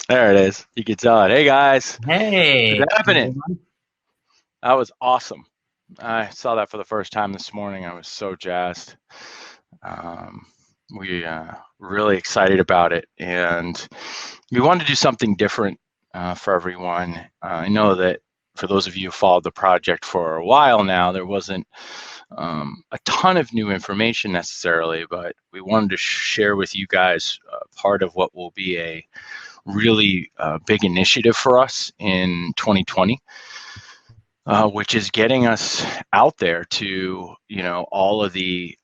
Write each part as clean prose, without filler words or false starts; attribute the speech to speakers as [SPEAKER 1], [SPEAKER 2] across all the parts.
[SPEAKER 1] There it is. You can tell it. Hey guys,
[SPEAKER 2] Hey,
[SPEAKER 1] what's happening? That was awesome. I saw that for the first time this morning. I was so jazzed. Um, we really excited about it, and we wanted to do something different for everyone. I know that for those of you who followed the project for a while now, there wasn't a ton of new information necessarily, but we wanted to share with you guys part of what will be a really big initiative for us in 2020, which is getting us out there to, all of the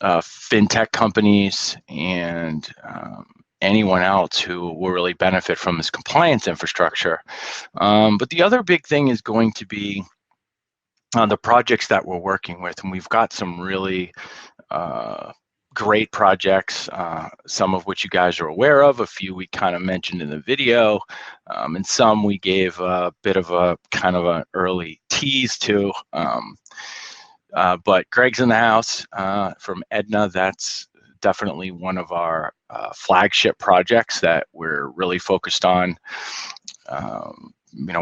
[SPEAKER 1] fintech companies and anyone else who will really benefit from this compliance infrastructure. But the other big thing is going to be the projects that we're working with, and we've got some really great projects, some of which you guys are aware of, a few we kind of mentioned in the video, and some we gave a bit of a kind of an early tease to. But Greg's in the house from Edna. That's definitely one of our flagship projects that we're really focused on.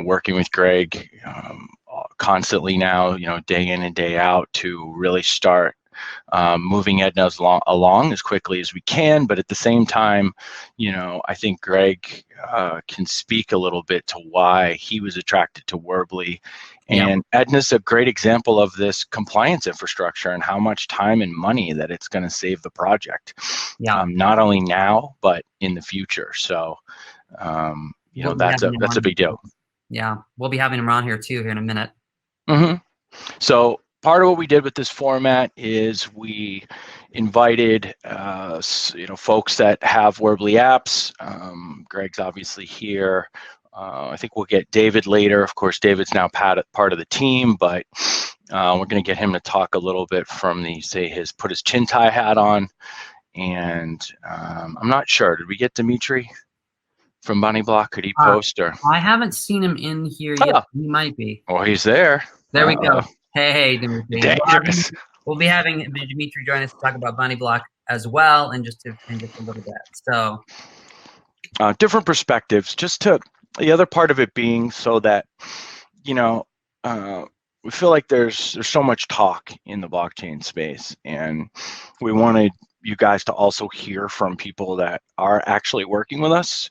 [SPEAKER 1] Working with Greg constantly now, day in and day out to really start moving Edna along as quickly as we can. But at the same time, I think Greg can speak a little bit to why he was attracted to WORBLI. And Edna's a great example of this compliance infrastructure and how much time and money that it's going to save the project, not only now, but in the future. So, that's a big deal.
[SPEAKER 2] Yeah, we'll be having him around here too here in a minute.
[SPEAKER 1] Mm-hmm. So part of what we did with this format is we invited, folks that have WORBLI apps. Greg's obviously here. I think we'll get David later. Of course, David's now part of the team, but we're going to get him to talk a little bit from put his chin tie hat on. And I'm not sure. Did we get Dimitri from Bunny Block? Could he post or?
[SPEAKER 2] I haven't seen him in here yet. He might be.
[SPEAKER 1] Oh, he's there.
[SPEAKER 2] There we go. Hey, Dimitri.
[SPEAKER 1] Dangerous.
[SPEAKER 2] We'll be having Dimitri join us to talk about Bunny Block as well in just a little bit. So
[SPEAKER 1] different perspectives. The other part of it being so that, we feel like there's so much talk in the blockchain space, and we wanted you guys to also hear from people that are actually working with us.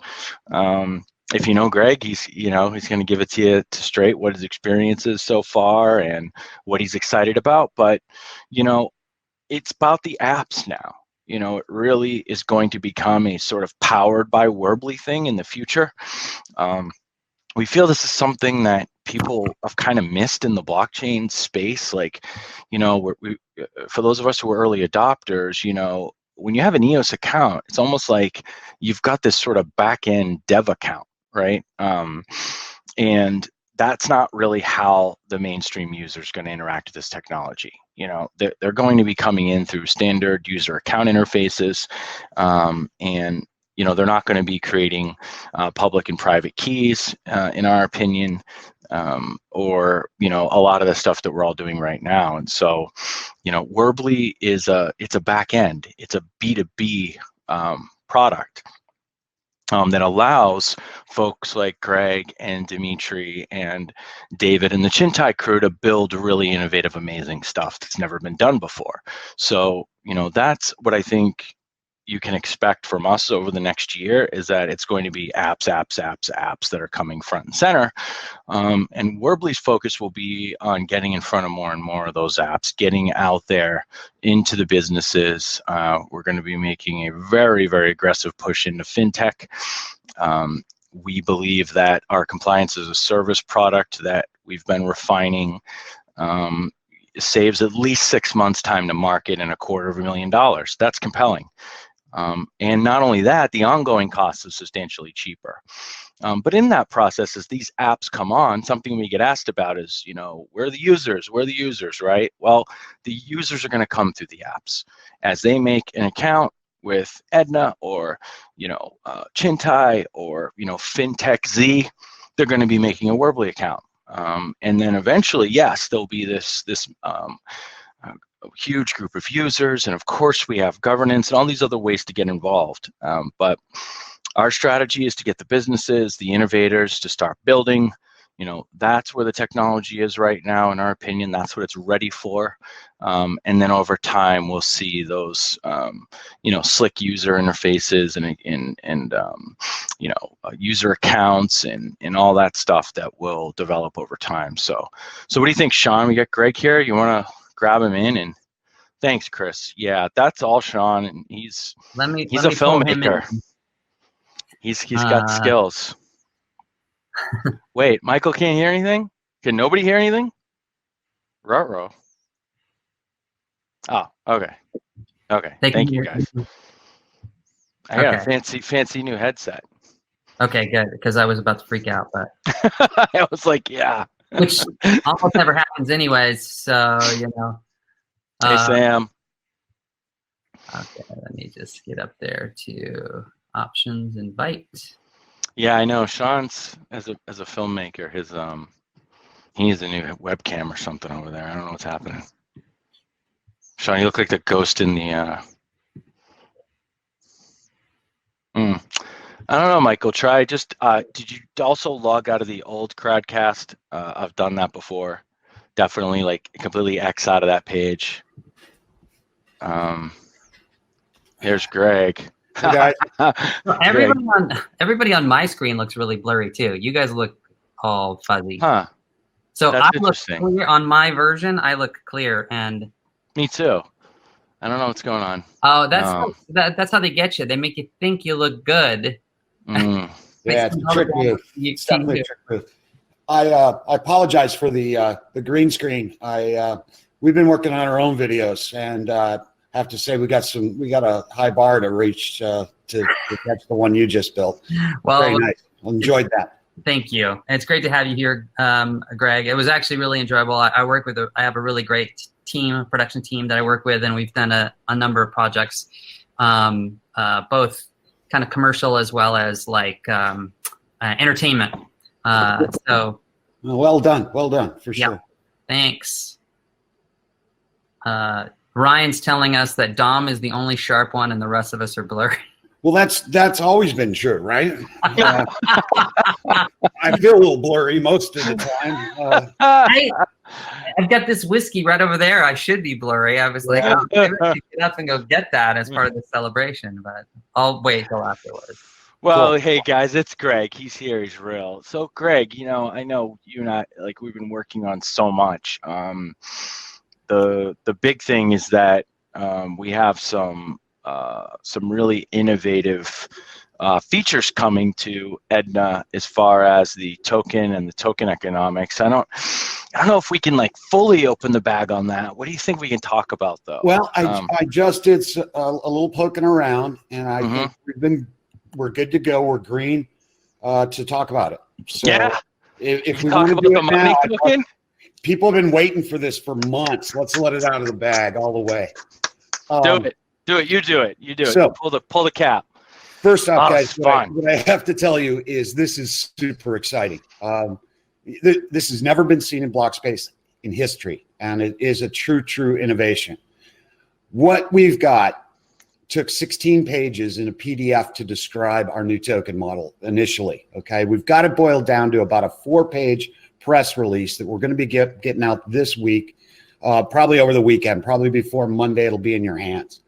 [SPEAKER 1] If you know Greg, he's going to give it to you straight what his experience is so far and what he's excited about. But, it's about the apps now. It really is going to become a sort of powered by WORBLI thing in the future. We feel this is something that people have kind of missed in the blockchain space. Like, for those of us who are early adopters, when you have an EOS account, it's almost like you've got this sort of back-end dev account, right? And that's not really how the mainstream user is going to interact with this technology. They're going to be coming in through standard user account interfaces, and they're not going to be creating public and private keys, in our opinion, or a lot of the stuff that we're all doing right now. And so, WORBLI it's a back end, it's a B2B product that allows folks like Greg and Dimitri and David and the Chintai crew to build really innovative, amazing stuff that's never been done before. So, that's what I think you can expect from us over the next year, is that it's going to be apps that are coming front and center. And WORBLI's focus will be on getting in front of more and more of those apps, getting out there into the businesses. We're going to be making a very, very aggressive push into fintech. We believe that our compliance as a service product that we've been refining saves at least 6 months time to market and $250,000. That's compelling. And not only that, the ongoing cost is substantially cheaper. But in that process, as these apps come on, something we get asked about is, where are the users? Where are the users, right? Well, the users are going to come through the apps. As they make an account with Edna or, Chintai or, FinTech Z, they're going to be making a WORBLI account. And then eventually, yes, there'll be this a huge group of users, and of course we have governance and all these other ways to get involved. But Our strategy is to get the businesses, the innovators to start building. That's where the technology is right now, in our opinion. That's what it's ready for. And then over time, we'll see those, slick user interfaces and user accounts and all that stuff that will develop over time. So what do you think, Sean? We got Greg here. You want to grab him in? And thanks, Chris. Yeah, that's all Sean. And he's a filmmaker. He's got skills. Wait, Michael can't hear anything? Can nobody hear anything? Ruh-roh. Oh, okay. Okay. Thank you, guys. I got a fancy new headset.
[SPEAKER 2] Okay, good. Because I was about to freak out, but
[SPEAKER 1] I was like, yeah.
[SPEAKER 2] Which almost never happens anyways, so
[SPEAKER 1] Hey, Sam.
[SPEAKER 2] Okay, let me just get up there to options, invite.
[SPEAKER 1] Yeah, I know. Sean's as a filmmaker, he needs a new webcam or something over there. I don't know what's happening. Sean, you look like the ghost in the I don't know, Michael. Try just did you also log out of the old Crowdcast? I've done that before. Definitely like completely X out of that page. Here's Greg.
[SPEAKER 2] Hey guys. Everybody on my screen looks really blurry too. You guys look all fuzzy.
[SPEAKER 1] Huh.
[SPEAKER 2] So I look clear on my version. I look clear, and
[SPEAKER 1] me too. I don't know what's going on.
[SPEAKER 2] Oh, that's how they get you. They make you think you look good.
[SPEAKER 3] Yeah, it's a trick move. It's definitely a trick move. I apologize for the green screen. We've been working on our own videos, and have to say we got a high bar to reach to catch the one you just built.
[SPEAKER 2] Well,
[SPEAKER 3] very nice. Enjoyed that.
[SPEAKER 2] Thank you. It's great to have you here, Greg. It was actually really enjoyable. I have a really great production team that I work with, and we've done a number of projects, both kind of commercial as well as like entertainment. So
[SPEAKER 3] well done for sure.
[SPEAKER 2] Yeah, thanks. Ryan's telling us that Dom is the only sharp one and the rest of us are blurry.
[SPEAKER 3] Well, that's always been true, right? I feel a little blurry most of the time.
[SPEAKER 2] I've got this whiskey right over there. I should be blurry. I was like, oh, maybe I should get up and go get that as part of the celebration, but I'll wait till afterwards.
[SPEAKER 1] Well, cool. Hey guys, it's Greg. He's here. He's real. So Greg, I know you and I, like, we've been working on so much. The big thing is that we have some really innovative features coming to Edna as far as the token and the token economics. I don't know if we can like fully open the bag on that. What do you think we can talk about though?
[SPEAKER 3] Well, I just did a little poking around, and I think we're good to go. We're green to talk about it. So
[SPEAKER 1] yeah.
[SPEAKER 3] If we want to do it now, people have been waiting for this for months. Let's let it out of the bag all the way.
[SPEAKER 1] Do it. You do it.
[SPEAKER 3] So,
[SPEAKER 1] pull the cap.
[SPEAKER 3] First off, guys, what I have to tell you is this is super exciting. This has never been seen in block space in history, and it is a true innovation. What we've got took 16 pages in a PDF to describe our new token model initially. Okay, we've got it boiled down to about a 4-page press release that we're going to be getting out this week, probably over the weekend, probably before Monday. It'll be in your hands.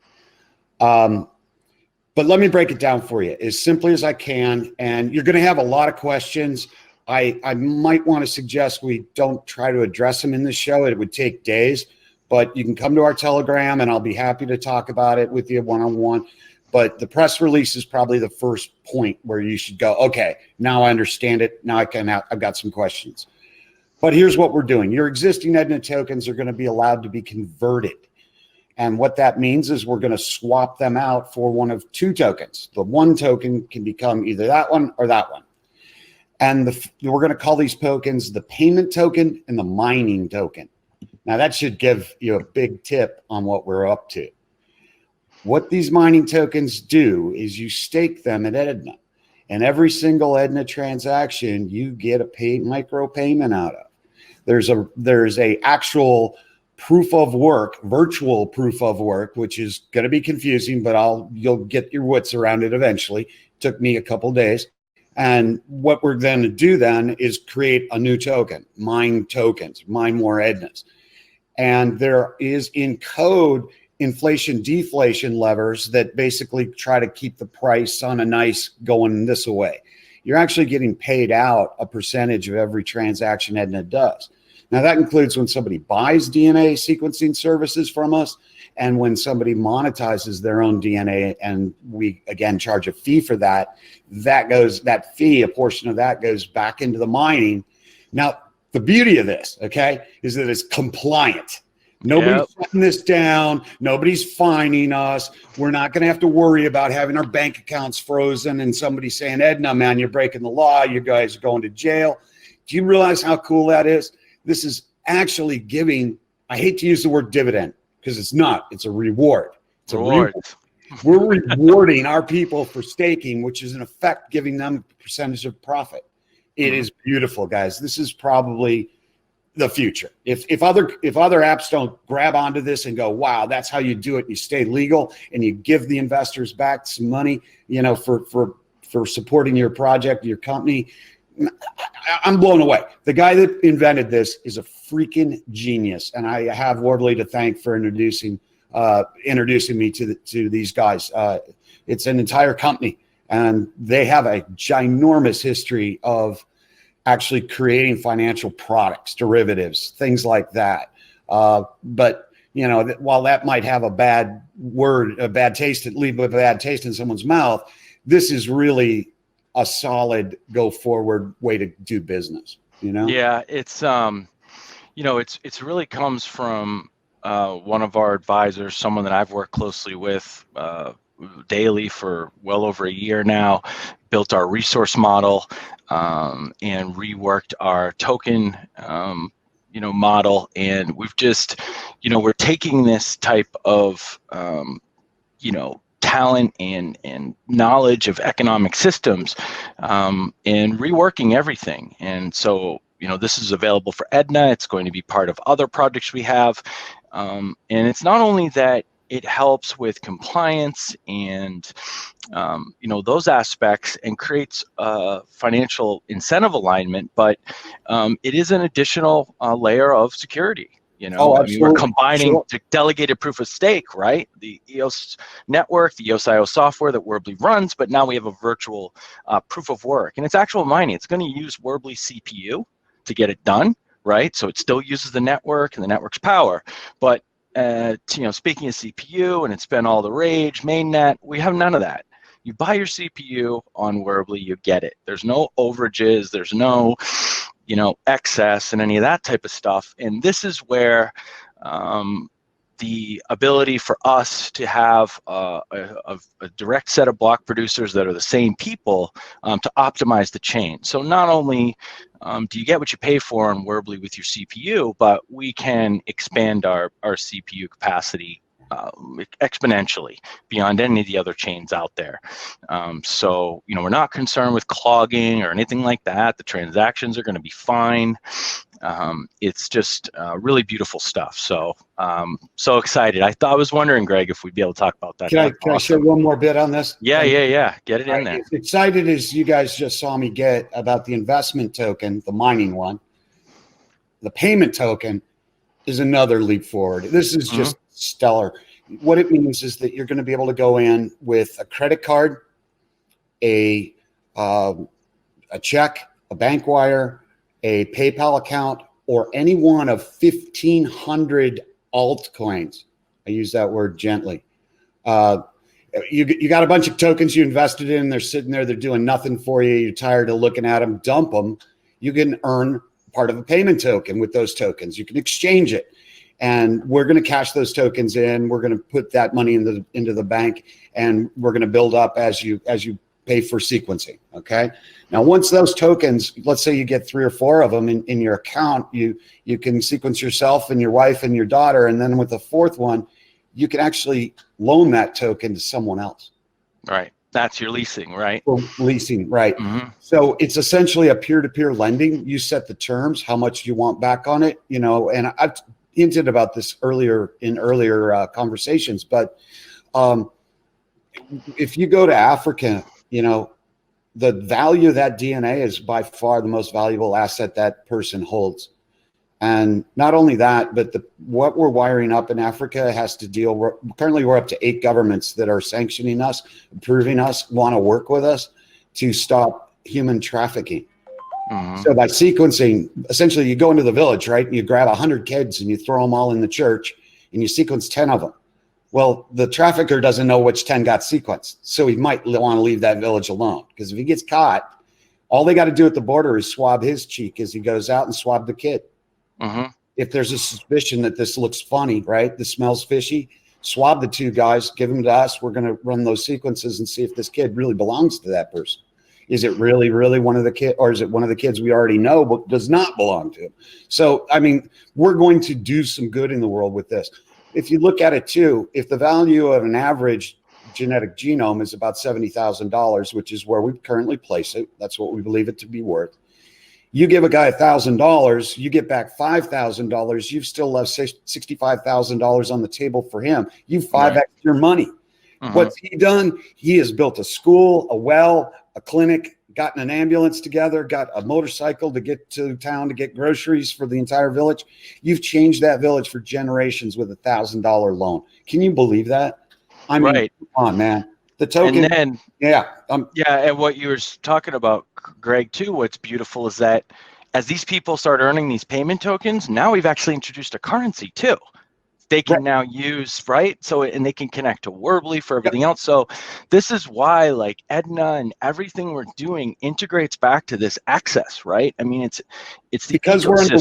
[SPEAKER 3] But let me break it down for you as simply as I can. And you're going to have a lot of questions. I might want to suggest we don't try to address them in this show. It would take days, but you can come to our Telegram and I'll be happy to talk about it with you one-on-one. But the press release is probably the first point where you should go, okay, now I understand it. Now I've got some questions. But here's what we're doing. Your existing Edna tokens are going to be allowed to be converted. And what that means is we're going to swap them out for one of 2 tokens. The one token can become either that one or that one. And we're going to call these tokens the payment token and the mining token. Now, that should give you a big tip on what we're up to. What these mining tokens do is you stake them at Edna. And every single Edna transaction, you get a micro payment out of. There's a actual proof of work, virtual proof of work, which is going to be confusing, but you'll get your wits around it eventually. Took me a couple days. And what we're going to do then is create a new token, mine tokens, mine more Ednas. And there is in code inflation deflation levers that basically try to keep the price on a nice going this way. You're actually getting paid out a percentage of every transaction Edna does. Now that includes when somebody buys DNA sequencing services from us and when somebody monetizes their own DNA and we again charge a fee for that, that fee, a portion of that goes back into the mining. Now, the beauty of this, okay, is that it's compliant. Nobody's shutting this down. Nobody's fining us. We're not going to have to worry about having our bank accounts frozen and somebody saying, Edna, man, you're breaking the law. You guys are going to jail. Do you realize how cool that is? This is actually giving, I hate to use the word dividend because it's not, it's a reward. It's
[SPEAKER 1] Reward.
[SPEAKER 3] We're rewarding our people for staking, which is in effect giving them a percentage of profit. It is beautiful, guys. This is probably the future. If other apps don't grab onto this and go, wow, that's how you do it. You stay legal and you give the investors back some money, you know, for supporting your project, your company. I'm blown away. The guy that invented this is a freaking genius, and I have WORBLI to thank for introducing me to these guys. It's an entire company, and they have a ginormous history of actually creating financial products, derivatives, things like that. But you know, while that might have a bad taste in someone's mouth, this is really a solid go forward way to do business, you know?
[SPEAKER 1] Yeah, it's you know, it's really comes from one of our advisors, someone that I've worked closely with daily for well over a year now, built our resource model and reworked our token you know, model. And we've just, you know, we're taking this type of you know, talent and knowledge of economic systems and reworking everything. And so, you know, this is available for Edna. It's going to be part of other projects we have. And it's not only that it helps with compliance and, you know, those aspects and creates financial incentive alignment, but it is an additional layer of security. You know, I mean, we're combining the delegated proof of stake, right? The EOS network, the EOS.io software that WORBLI runs, but now we have a virtual proof of work, and it's actual mining. It's going to use WORBLI CPU to get it done, right? So it still uses the network and the network's power. But you know, speaking of CPU, and it's been all the rage, mainnet, we have none of that. You buy your CPU on WORBLI, you get it. There's no overages. There's no, you know, excess and any of that type of stuff. And this is where the ability for us to have a direct set of block producers that are the same people to optimize the chain. So not only do you get what you pay for on WORBLI with your CPU, but we can expand our CPU capacity exponentially beyond any of the other chains out there. So, you know, we're not concerned with clogging or anything like that. The transactions are going to be fine. It's just really beautiful stuff. So, so excited. I was wondering, Greg, if we'd be able to talk about that.
[SPEAKER 3] Can I share one more bit on this?
[SPEAKER 1] Yeah. Get it in there.
[SPEAKER 3] As excited as you guys just saw me get about the investment token, the mining one, the payment token is another leap forward. This is just stellar. What it means is that you're going to be able to go in with a credit card, a check, a bank wire, a PayPal account, or any one of 1,500 altcoins. I use that word gently. You got a bunch of tokens you invested in. They're sitting there. They're doing nothing for you. You're tired of looking at them. Dump them. You can earn part of a payment token with those tokens. You can exchange it. And we're going to cash those tokens in. We're going to put that money into the bank, and we're going to build up as you pay for sequencing. Okay. Now, once those tokens, let's say you get 3 or 4 of them in your account, you can sequence yourself and your wife and your daughter, and then with the 4th one, you can actually loan that token to someone else.
[SPEAKER 1] Right. That's your leasing, right?
[SPEAKER 3] Or leasing, right. So it's essentially a peer-to-peer lending. You set the terms, how much you want back on it, you know, and hinted about this earlier in earlier conversations, but if you go to Africa, you know, the value of that DNA is by far the most valuable asset that person holds. And not only that, but what we're wiring up in Africa has to deal. Currently, we're up to 8 governments that are sanctioning us, approving us, want to work with us to stop human trafficking. So by sequencing, essentially, you go into the village, right, and you grab 100 kids and you throw them all in the church, and you sequence 10 of them. Well, the trafficker doesn't know which 10 got sequenced, so he might want to leave that village alone, because if he gets caught, all they got to do at the border is swab his cheek as he goes out and swab the kid. If there's a suspicion that this looks funny, right, this smells fishy, swab the 2 guys, give them to us. We're going to run those sequences and see if this kid really belongs to that person. Is it really one of the kids, or is it one of the kids we already know but does not belong to him? So, I mean, we're going to do some good in the world with this. If you look at it too, if the value of an average genetic genome is about $70,000, which is where we currently place it, that's what we believe it to be worth. You give a guy $1,000, you get back $5,000. You've still left $65,000 on the table for him. You 5x your money. What's he done? He has built a school, a well, a clinic, gotten an ambulance together, got a motorcycle to get to town to get groceries for the entire village. You've changed that village for generations with $1,000 loan. Can you believe that? I mean, come on, man. The token. And then,
[SPEAKER 1] and what you were talking about, Greg, too, what's beautiful is that as these people start earning these payment tokens, now we've actually introduced a currency too. They can now use, right? So, and they can connect to WORBLI for everything else. So this is why, like, Edna and everything we're doing integrates back to this access, right? I mean, it's the
[SPEAKER 3] because we're under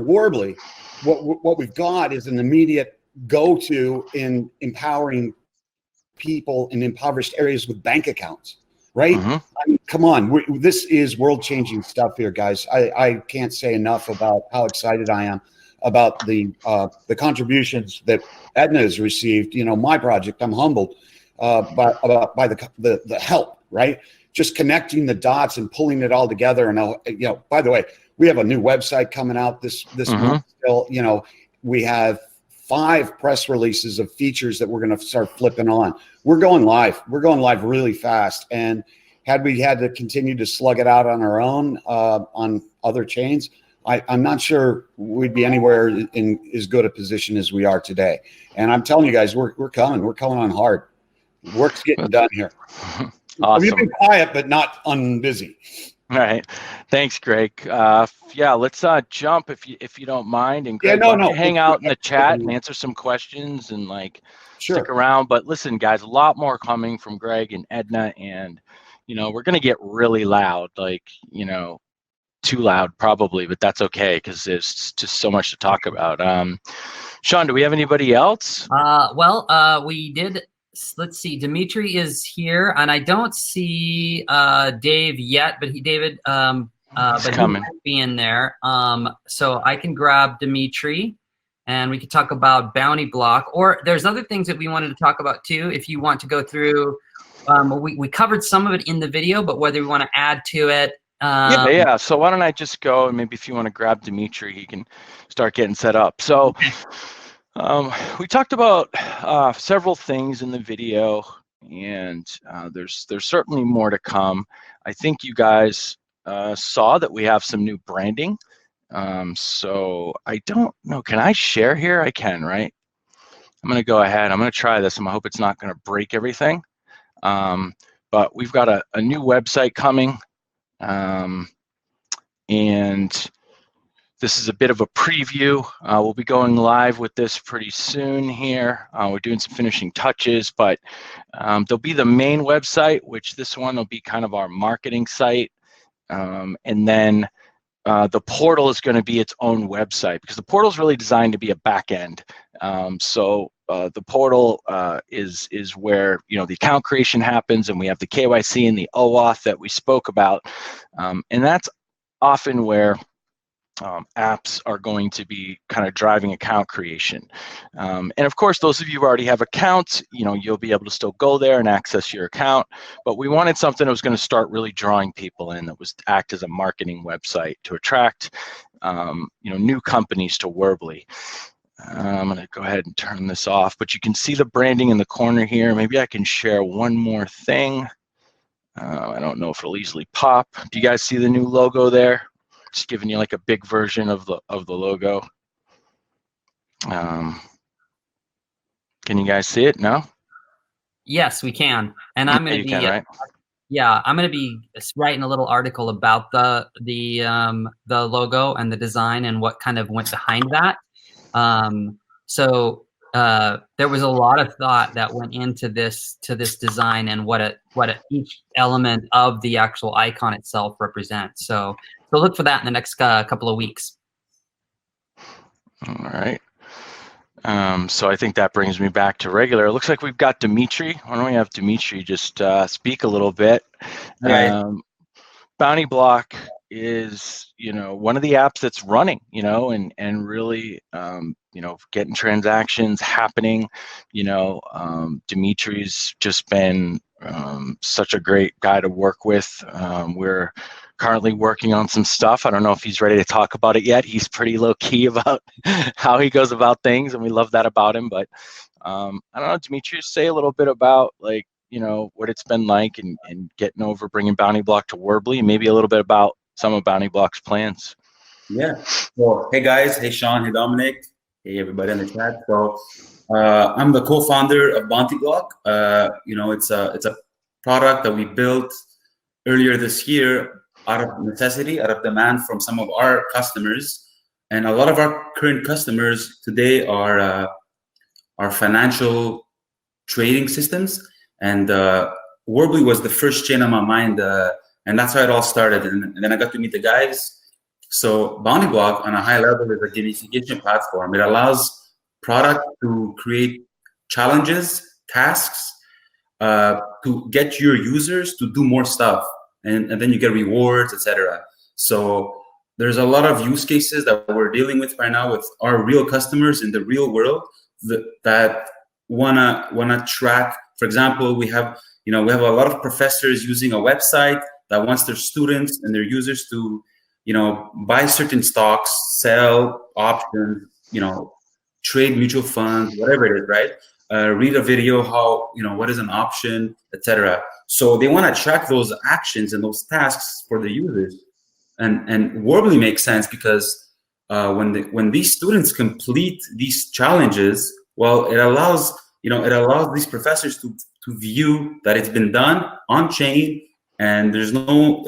[SPEAKER 3] WORBLI, what we've got is an immediate go-to in empowering people in impoverished areas with bank accounts, right? I mean, come on, this is world-changing stuff here, guys. I can't say enough about how excited I am about the contributions that Edna has received. You know, my project, I'm humbled by the help, right? Just connecting the dots and pulling it all together. And, you know, by the way, we have a new website coming out this month still. You know, we have 5 press releases of features that we're going to start flipping on. We're going live. We're going live really fast. And had we had to continue to slug it out on our own on other chains, I'm not sure we'd be anywhere in as good a position as we are today. And I'm telling you guys, we're coming. We're coming on hard. Work's getting done here.
[SPEAKER 1] Awesome.
[SPEAKER 3] We've been quiet, but not unbusy.
[SPEAKER 1] All right. Thanks, Greg. Yeah, let's jump if you don't mind. And Greg, hang out in the chat and answer some questions and stick around. But listen, guys, a lot more coming from Greg and Edna, and we're gonna get really loud, too loud probably, but that's okay because there's just so much to talk about. Sean, do we have anybody else?
[SPEAKER 2] We did. Let's see. Dimitri is here, and I don't see Dave yet, but David, but coming. He might be in there. So I can grab Dimitri, and we could talk about Bounty Block. Or there's other things that we wanted to talk about too. If you want to go through, we covered some of it in the video, but whether we want to add to it.
[SPEAKER 1] Yeah. So why don't I just go, and maybe if you want to grab Dimitri, he can start getting set up. So we talked about several things in the video, and there's certainly more to come. I think you guys saw that we have some new branding. So I don't know. Can I share here? I can, right? I'm going to go ahead. I'm going to try this. I hope it's not going to break everything. But we've got a new website coming. And this is a bit of a preview. We'll be going live with this pretty soon here. We're doing some finishing touches, but there'll be the main website, which this one will be kind of our marketing site. And then the portal is going to be its own website, because the portal is really designed to be a back end. So the portal is where the account creation happens, and we have the KYC and the OAuth that we spoke about, and that's often where apps are going to be kind of driving account creation. And of course, those of you who already have accounts, you'll be able to still go there and access your account. But we wanted something that was going to start really drawing people in, that was act as a marketing website to attract new companies to WORBLI. I'm going to go ahead and turn this off, but you can see the branding in the corner here. Maybe I can share one more thing. I don't know if it'll easily pop. Do you guys see the new logo there? Just giving you like a big version of the logo. Can you guys see it? No?
[SPEAKER 2] Yes, we can. And I'm going to be
[SPEAKER 1] right?
[SPEAKER 2] Yeah, I'm going to be writing a little article about the logo and the design and what kind of went behind that. So there was a lot of thought that went into this design and what each element of the actual icon itself represents. So look for that in the next couple of weeks.
[SPEAKER 1] All right. So I think that brings me back to regular. It looks like we've got Dimitri. Why don't we have Dimitri just speak a little bit?
[SPEAKER 2] Right.
[SPEAKER 1] Bounty Block is, one of the apps that's running, and really, getting transactions happening. Dimitri's just been such a great guy to work with. We're currently working on some stuff. I don't know if he's ready to talk about it yet. He's pretty low key about how he goes about things, and we love that about him. But I don't know, Dimitri, say a little bit about what it's been like and getting over bringing Bounty Block to WORBLI, and maybe a little bit about some of Bounty Block's plans.
[SPEAKER 4] Yeah. Well, hey guys, hey Sean, hey Dominic, hey everybody in the chat. So I'm the co-founder of Bounty Block. It's a product that we built earlier this year out of necessity, out of demand from some of our customers, and a lot of our current customers today are financial trading systems. And WORBLI was the first chain on my mind, and that's how it all started. And then I got to meet the guys. So Bounty Block, on a high level, is a gamification platform. It allows product to create challenges, tasks, to get your users to do more stuff, and then you get rewards, etc. So there's a lot of use cases that we're dealing with right now with our real customers in the real world that wanna track. For example, we have a lot of professors using a website that wants their students and their users to buy certain stocks, sell options, trade mutual funds, whatever it is, right? Read a video, what is an option, etc. So they want to track those actions and those tasks for the users. And WORBLI makes sense because when these students complete these challenges, well, it allows these professors to view that it's been done on chain, and there's no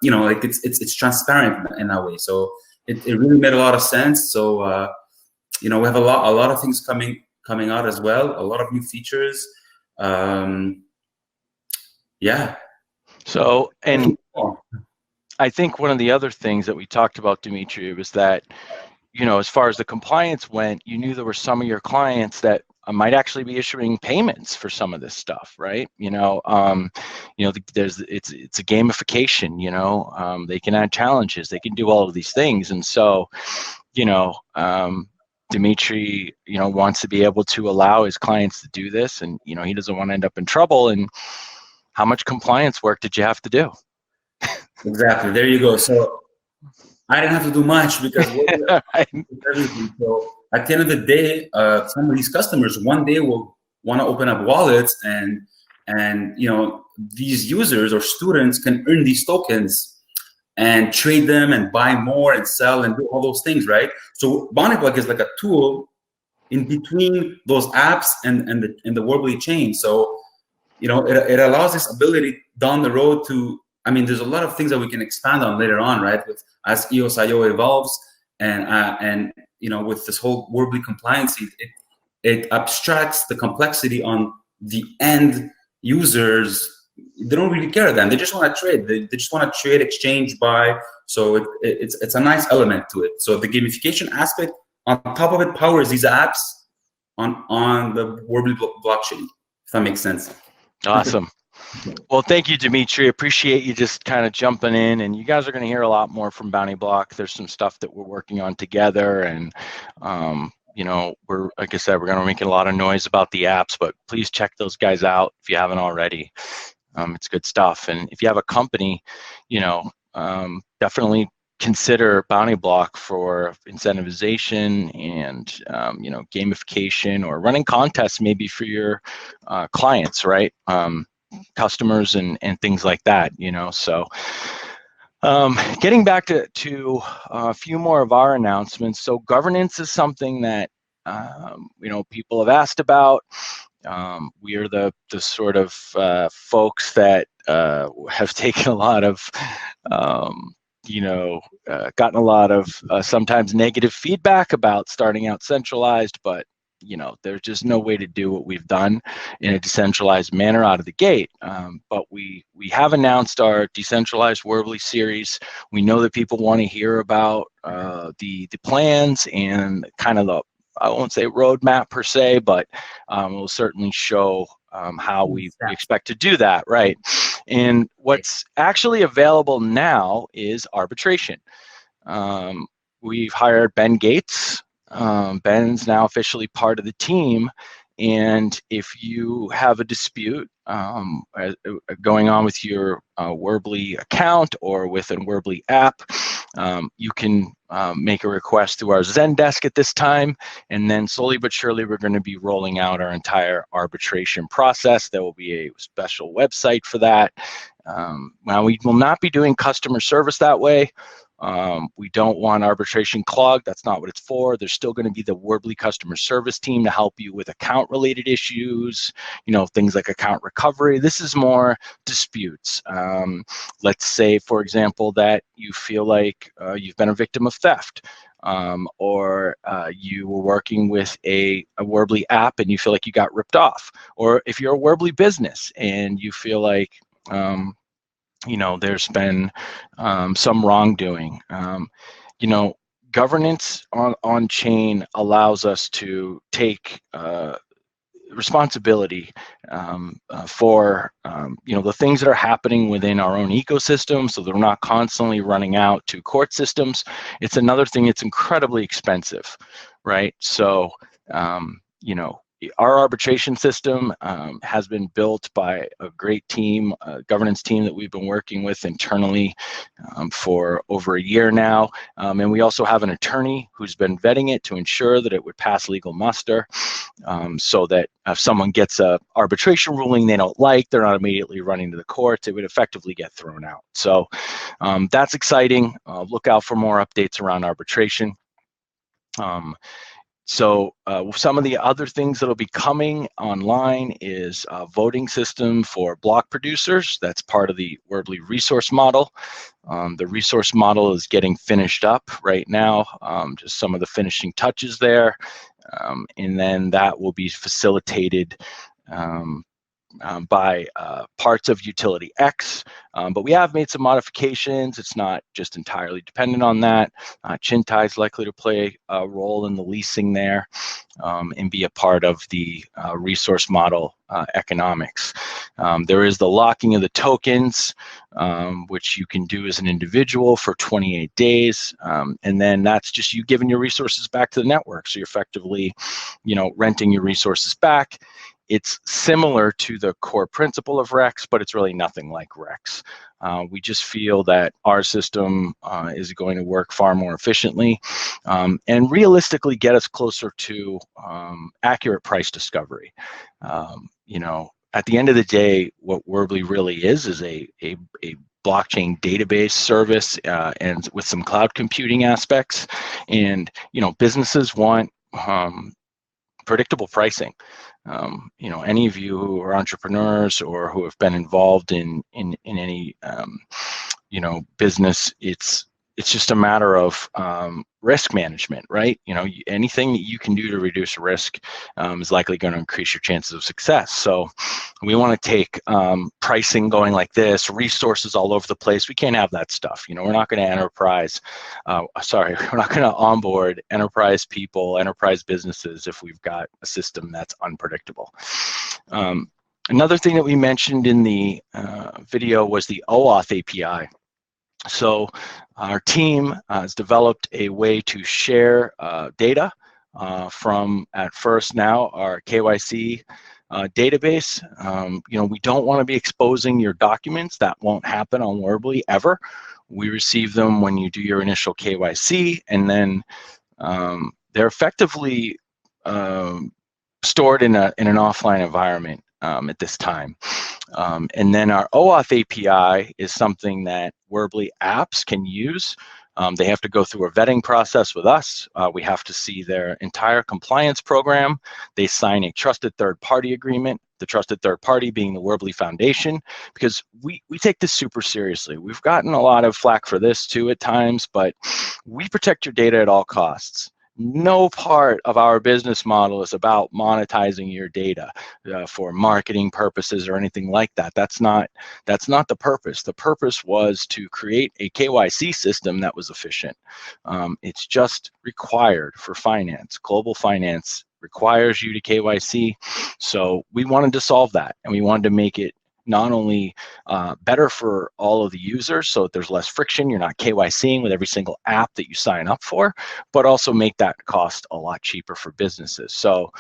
[SPEAKER 4] it's transparent in that way. So it really made a lot of sense. So we have a lot of things coming out as well, a lot of new features. Yeah.
[SPEAKER 1] So, and I think one of the other things that we talked about, Dimitri, was that as far as the compliance went, you knew there were some of your clients that might actually be issuing payments for some of this stuff, right? It's a gamification. They can add challenges, they can do all of these things, and so Dimitri wants to be able to allow his clients to do this, and he doesn't want to end up in trouble. And how much compliance work did you have to do?
[SPEAKER 4] Exactly. There you go. So I didn't have to do much because everything. So at the end of the day, some of these customers one day will want to open up wallets, and these users or students can earn these tokens and trade them and buy more and sell and do all those things, right? So Bounty Block is like a tool in between those apps and the WORBLI chain. So it allows this ability down the road to. I mean, there's a lot of things that we can expand on later on, right? As EOS.io evolves, and with this whole WORBLI compliance, it abstracts the complexity on the end users. They don't really care then. They just want to trade. They just want to trade, exchange, buy. So it's a nice element to it. So the gamification aspect on top of it powers these apps on the WORBLI blockchain. If that makes sense.
[SPEAKER 1] Awesome. Well, thank you, Dimitri. Appreciate you just kind of jumping in, and you guys are going to hear a lot more from Bounty Block. There's some stuff that we're working on together, and we're, like I said, we're going to make a lot of noise about the apps, but please check those guys out if you haven't already. It's good stuff. And if you have a company, definitely consider Bounty Block for incentivization and gamification, or running contests maybe for your clients, right? Customers and things like that, so getting back to a few more of our announcements. So governance is something that people have asked about. We are the sort of folks that have taken a lot of gotten a lot of sometimes negative feedback about starting out centralized, but there's just no way to do what we've done in a decentralized manner out of the gate. But we have announced our decentralized WORBLI series. We know that people want to hear about the plans and kind of the, I won't say roadmap per se, but we'll certainly show how we expect to do that, right? And what's actually available now is arbitration. We've hired Ben Gates. Ben's now officially part of the team. And if you have a dispute going on with your WORBLI account or with a WORBLI app, you can make a request through our Zendesk at this time. And then slowly but surely, we're going to be rolling out our entire arbitration process. There will be a special website for that. Now, we will not be doing customer service that way. We don't want arbitration clogged. That's not what it's for. There's still going to be the WORBLI customer service team to help you with account-related issues, things like account recovery. This is more disputes. Let's say, for example, that you feel like you've been a victim of theft, or you were working with a WORBLI app and you feel like you got ripped off, or if you're a WORBLI business and you feel like there's been some wrongdoing. Governance on chain allows us to take responsibility for the things that are happening within our own ecosystem, so they're not constantly running out to court systems. It's another thing. It's incredibly expensive, right? So our arbitration system has been built by a great team, a governance team that we've been working with internally for over a year now. And we also have an attorney who's been vetting it to ensure that it would pass legal muster, so that if someone gets a arbitration ruling they don't like, they're not immediately running to the courts. It would effectively get thrown out. So that's exciting. Look out for more updates around arbitration. So some of the other things that'll be coming online is a voting system for block producers. That's part of the WORBLI resource model. The resource model is getting finished up right now, just some of the finishing touches there. And then that will be facilitated by parts of Utility X, but we have made some modifications. It's not just entirely dependent on that. Chintai is likely to play a role in the leasing there, and be a part of the resource model economics. There is the locking of the tokens, which you can do as an individual for 28 days. And then that's just you giving your resources back to the network. So you're effectively, renting your resources back. It's similar to the core principle of Rex, but it's really nothing like Rex. We just feel that our system is going to work far more efficiently, and realistically get us closer to accurate price discovery. At the end of the day, what WORBLI really is a blockchain database service, and with some cloud computing aspects. And businesses want predictable pricing. Any of you who are entrepreneurs or who have been involved in any business, it's just a matter of risk management, right? Anything that you can do to reduce risk is likely going to increase your chances of success. So we want to take pricing going like this, resources all over the place. We can't have that stuff. We're not going to we're not going to onboard enterprise people, enterprise businesses if we've got a system that's unpredictable. Another thing that we mentioned in the video was the OAuth API. So our team has developed a way to share data from, at first now, our KYC database. We don't want to be exposing your documents. That won't happen on WORBLI ever. We receive them when you do your initial KYC, and then they're effectively stored in an offline environment at this time. And then our OAuth API is something that WORBLI apps can use. They have to go through a vetting process with us. We have to see their entire compliance program. They sign a trusted third-party agreement, the trusted third party being the WORBLI Foundation, because we take this super seriously. We've gotten a lot of flack for this too at times, but we protect your data at all costs. No part of our business model is about monetizing your data for marketing purposes or anything like that. That's not the purpose. The purpose was to create a KYC system that was efficient. It's just required for finance. Global finance requires you to KYC. So we wanted to solve that, and we wanted to make it not only better for all of the users so that there's less friction, you're not KYCing with every single app that you sign up for, but also make that cost a lot cheaper for businesses. So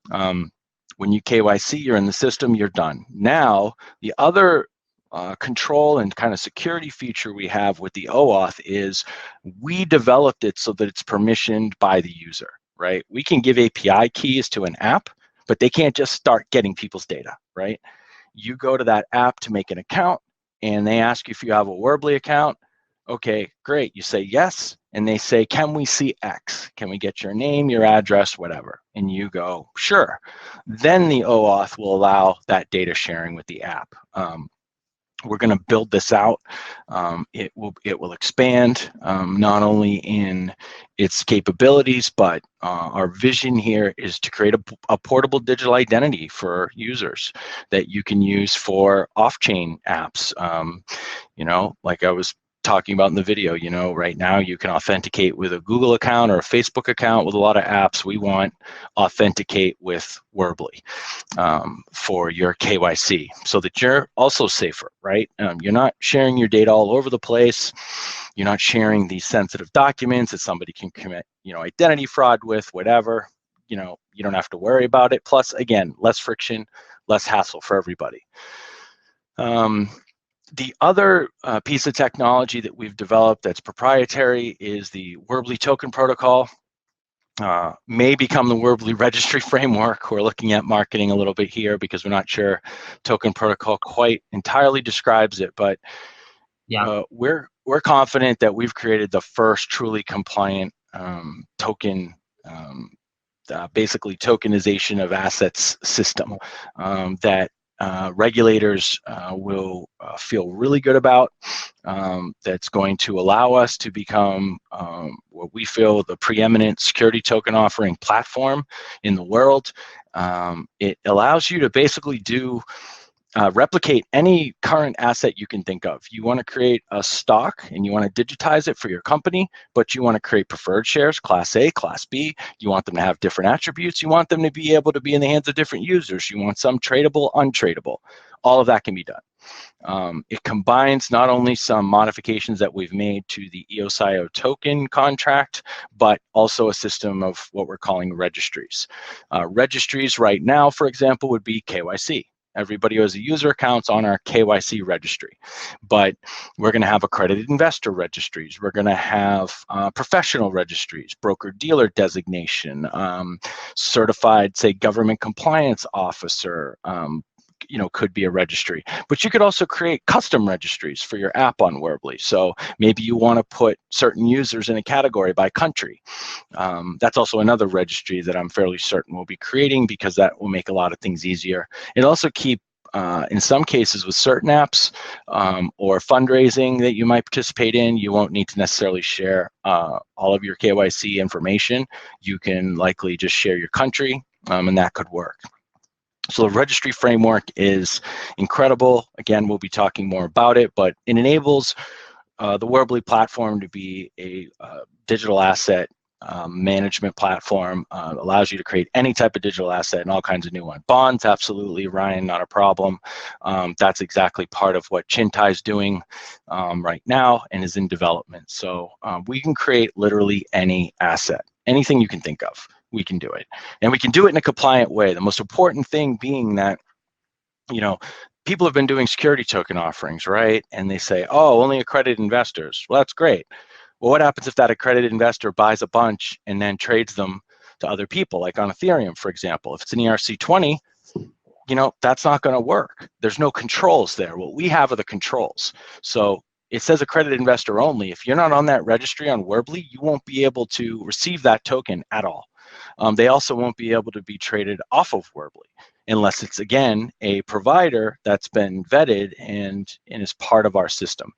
[SPEAKER 1] when you KYC, you're in the system, you're done. Now, the other control and kind of security feature we have with the OAuth is we developed it so that it's permissioned by the user, right? We can give API keys to an app, but they can't just start getting people's data, right? You go to that app to make an account, and they ask you if you have a WORBLI account. Okay, great. You say yes, and they say, can we see X? Can we get your name, your address, whatever? And you go, sure. Then the OAuth will allow that data sharing with the app. We're going to build this out. It will expand not only in its capabilities, but our vision here is to create a portable digital identity for users that you can use for off-chain apps. You know, like I was talking about in the video, you know, right now you can authenticate with a Google account or a Facebook account with a lot of apps. We want authenticate with WORBLI for your KYC so that you're also safer, right? You're not sharing your data all over the place. You're not sharing these sensitive documents that somebody can commit, you know, identity fraud with, whatever. You know, you don't have to worry about it. Plus, again, less friction, less hassle for everybody. The other piece of technology that we've developed that's proprietary is the WORBLI token protocol. May become the WORBLI registry framework. We're looking at marketing a little bit here because we're not sure token protocol quite entirely describes it, but yeah, we're confident that we've created the first truly compliant token, basically tokenization of assets system that regulators will feel really good about. That's going to allow us to become what we feel the preeminent security token offering platform in the world. It allows you to basically replicate any current asset you can think of. You want to create a stock and you want to digitize it for your company, but you want to create preferred shares, Class A, Class B. You want them to have different attributes. You want them to be able to be in the hands of different users. You want some tradable, untradeable. All of that can be done. It combines not only some modifications that we've made to the EOSIO token contract, but also a system of what we're calling registries. Registries right now, for example, would be KYC. Everybody who has a user account's on our KYC registry, but we're going to have accredited investor registries. We're going to have professional registries, broker-dealer designation, certified, say, government compliance officer, you know, could be a registry. But you could also create custom registries for your app on WORBLI. So maybe you want to put certain users in a category by country. That's also another registry that I'm fairly certain we'll be creating because that will make a lot of things easier. It'll also keep, in some cases with certain apps or fundraising that you might participate in, you won't need to necessarily share all of your KYC information. You can likely just share your country, and that could work. So the registry framework is incredible. Again, we'll be talking more about it, but it enables the WORBLI platform to be a digital asset management platform, allows you to create any type of digital asset and all kinds of new ones. Bonds, absolutely, Ryan, not a problem. That's exactly part of what Chintai is doing right now and is in development. So we can create literally any asset, anything you can think of. We can do it, and we can do it in a compliant way. The most important thing being that, you know, people have been doing security token offerings, right? And they say, oh, only accredited investors. Well, that's great. Well, what happens if that accredited investor buys a bunch and then trades them to other people, like on Ethereum, for example? If it's an ERC20, that's not going to work. There's no controls there. What we have are the controls. So it says accredited investor only. If you're not on that registry on WORBLI, you won't be able to receive that token at all. They also won't be able to be traded off of WORBLI unless it's, again, a provider that's been vetted and is part of our system.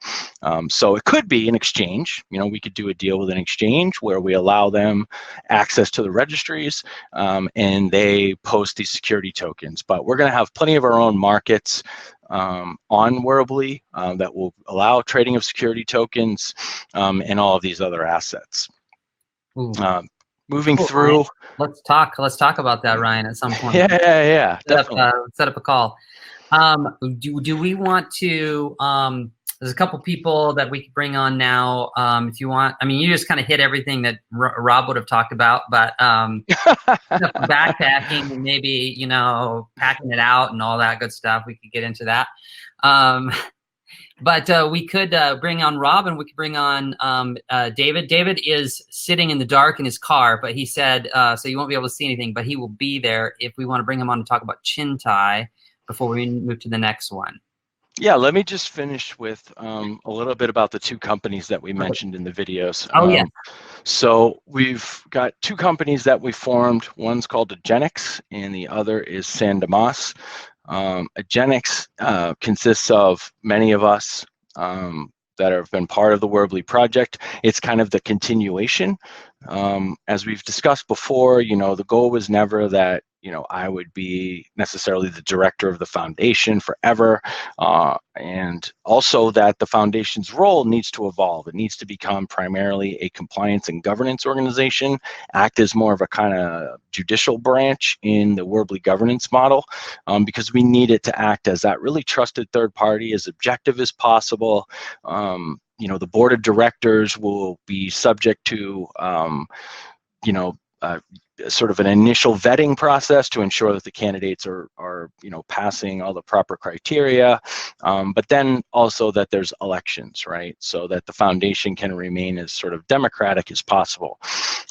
[SPEAKER 1] So it could be an exchange. We could do a deal with an exchange where we allow them access to the registries and they post these security tokens. But we're going to have plenty of our own markets on WORBLI that will allow trading of security tokens and all of these other assets. Moving through.
[SPEAKER 2] Ryan, let's talk about that, Ryan, at some point.
[SPEAKER 1] Yeah, definitely.
[SPEAKER 2] Set up a call. Do we want to? There's a couple people that we could bring on now. If you want, you just kind of hit everything that Rob would have talked about, but backpacking and maybe packing it out and all that good stuff. We could get into that. But we could bring on Rob, and we could bring on David. David is sitting in the dark in his car, but he said, so you won't be able to see anything, but he will be there if we want to bring him on to talk about Chintai before we move to the next one.
[SPEAKER 1] Yeah, let me just finish with a little bit about the two companies that we mentioned in the videos.
[SPEAKER 2] Yeah.
[SPEAKER 1] So we've got two companies that we formed. One's called Agenix, and the other is San Dimas. Agenix consists of many of us that have been part of the WORBLI project. It's kind of the continuation. As we've discussed before, the goal was never that I would be necessarily the director of the foundation forever, and also that the foundation's role needs to evolve. It needs to become primarily a compliance and governance organization, act as more of a kind of judicial branch in the WORBLI governance model, because we need it to act as that really trusted third party, as objective as possible. The board of directors will be subject to sort of an initial vetting process to ensure that the candidates are passing all the proper criteria, but then also that there's elections, right? So that the foundation can remain as sort of democratic as possible.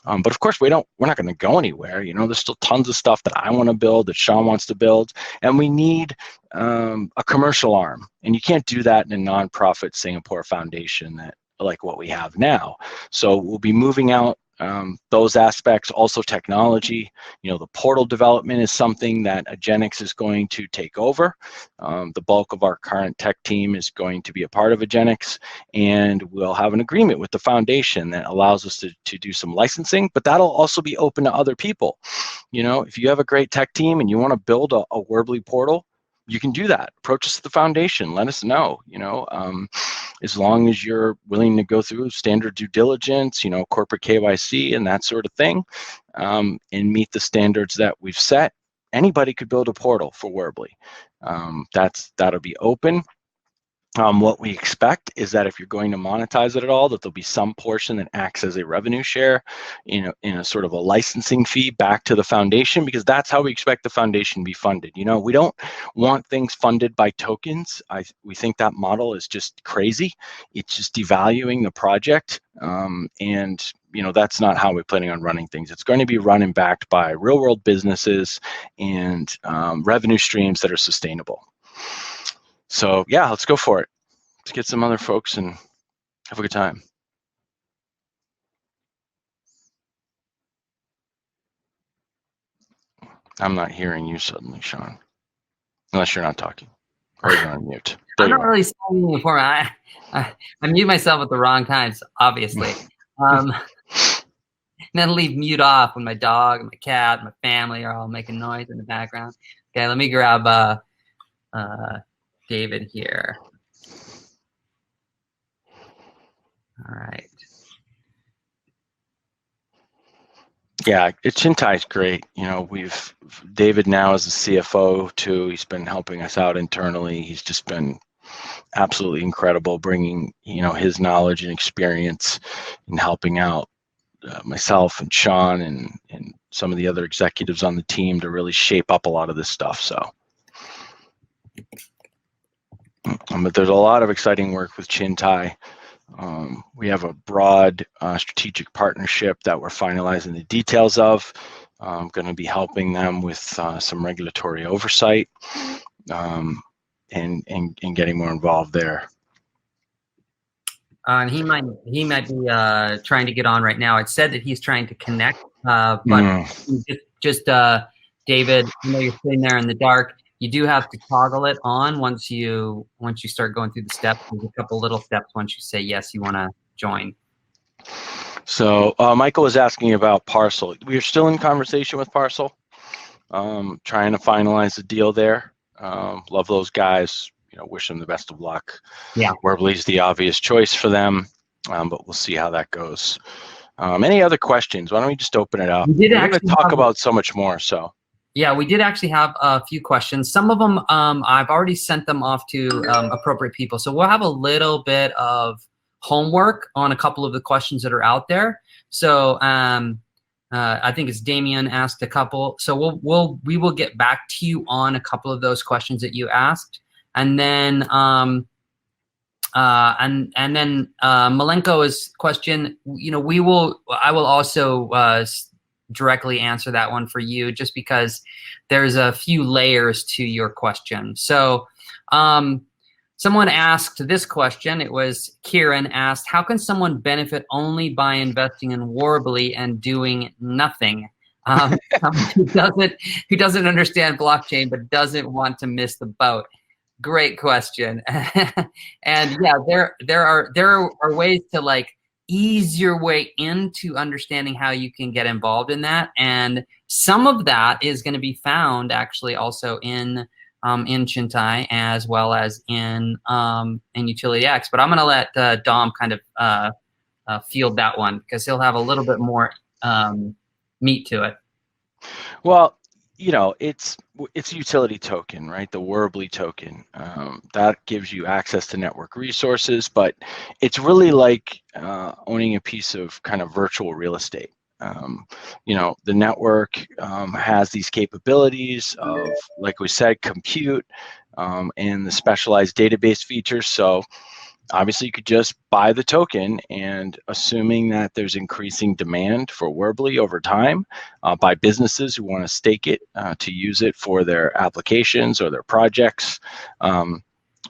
[SPEAKER 1] But of course, we're not going to go anywhere. There's still tons of stuff that I want to build, that Sean wants to build, and we need a commercial arm. And you can't do that in a nonprofit Singapore foundation like what we have now. So we'll be moving out those aspects. Also technology, the portal development is something that Agenix is going to take over. The bulk of our current tech team is going to be a part of Agenix, and we'll have an agreement with the foundation that allows us to do some licensing, but that'll also be open to other people. If you have a great tech team and you want to build a WORBLI portal, you can do that. Approach us at the foundation. Let us know, as long as you're willing to go through standard due diligence, corporate KYC and that sort of thing, and meet the standards that we've set. Anybody could build a portal for WORBLI. That'll be open. What we expect is that if you're going to monetize it at all, that there'll be some portion that acts as a revenue share in a sort of a licensing fee back to the foundation, because that's how we expect the foundation to be funded. We don't want things funded by tokens. We think that model is just crazy. It's just devaluing the project. And that's not how we're planning on running things. It's going to be run and backed by real world businesses and revenue streams that are sustainable. So yeah, let's go for it. Let's get some other folks and have a good time. I'm not hearing you suddenly, Sean, unless you're not talking or you're on mute.
[SPEAKER 2] I'm not really saying for I mute myself at the wrong times, obviously. And then leave mute off when my dog and my cat and my family are all making noise in the background. Okay, let me grab David here. All right.
[SPEAKER 1] Yeah, Chintai is great. David now is the CFO too. He's been helping us out internally. He's just been absolutely incredible, bringing his knowledge and experience in helping out myself and Sean and some of the other executives on the team to really shape up a lot of this stuff. So. But there's a lot of exciting work with Chintai. We have a broad strategic partnership that we're finalizing the details of. I'm going to be helping them with some regulatory oversight and getting more involved there.
[SPEAKER 2] And he might be trying to get on right now. It said that he's trying to connect, but just David, you're sitting there in the dark. You do have to toggle it on once you start going through the steps. There's a couple little steps once you say yes, you want to join.
[SPEAKER 1] So Michael was asking about Parcel. We're still in conversation with Parcel, trying to finalize the deal there. Love those guys. Wish them the best of luck.
[SPEAKER 2] Yeah,
[SPEAKER 1] WORBLI's the obvious choice for them, but we'll see how that goes. Any other questions? Why don't we just open it up? We're going to talk about so much more. So
[SPEAKER 2] yeah, we did actually have a few questions. Some of them I've already sent them off to appropriate people. So we'll have a little bit of homework on a couple of the questions that are out there. So I think it's Damien asked a couple. So we will get back to you on a couple of those questions that you asked. And then Malenko's question, I will also directly answer that one for you, just because there's a few layers to your question. So someone asked this question. It was Kieran asked, how can someone benefit only by investing in WORBLI and doing nothing? Who doesn't understand blockchain but doesn't want to miss the boat? Great question. And yeah, there are ways to ease your way into understanding how you can get involved in that, and some of that is going to be found actually also in Chintai as well as in UtilityX. But I'm going to let Dom kind of field that one, because he'll have a little bit more meat to it.
[SPEAKER 1] Well, it's a utility token, right? The WORBLI token that gives you access to network resources, but it's really like owning a piece of kind of virtual real estate. The network has these capabilities of, like we said, compute and the specialized database features. So obviously, you could just buy the token, and assuming that there's increasing demand for WORBLI over time by businesses who want to stake it to use it for their applications or their projects,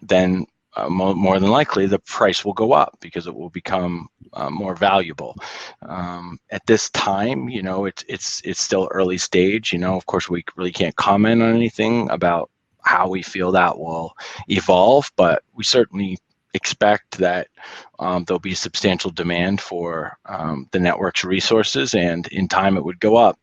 [SPEAKER 1] then more than likely the price will go up because it will become more valuable. At this time, it's still early stage. Of course, we really can't comment on anything about how we feel that will evolve, but we certainly expect that there'll be substantial demand for the network's resources, and in time it would go up.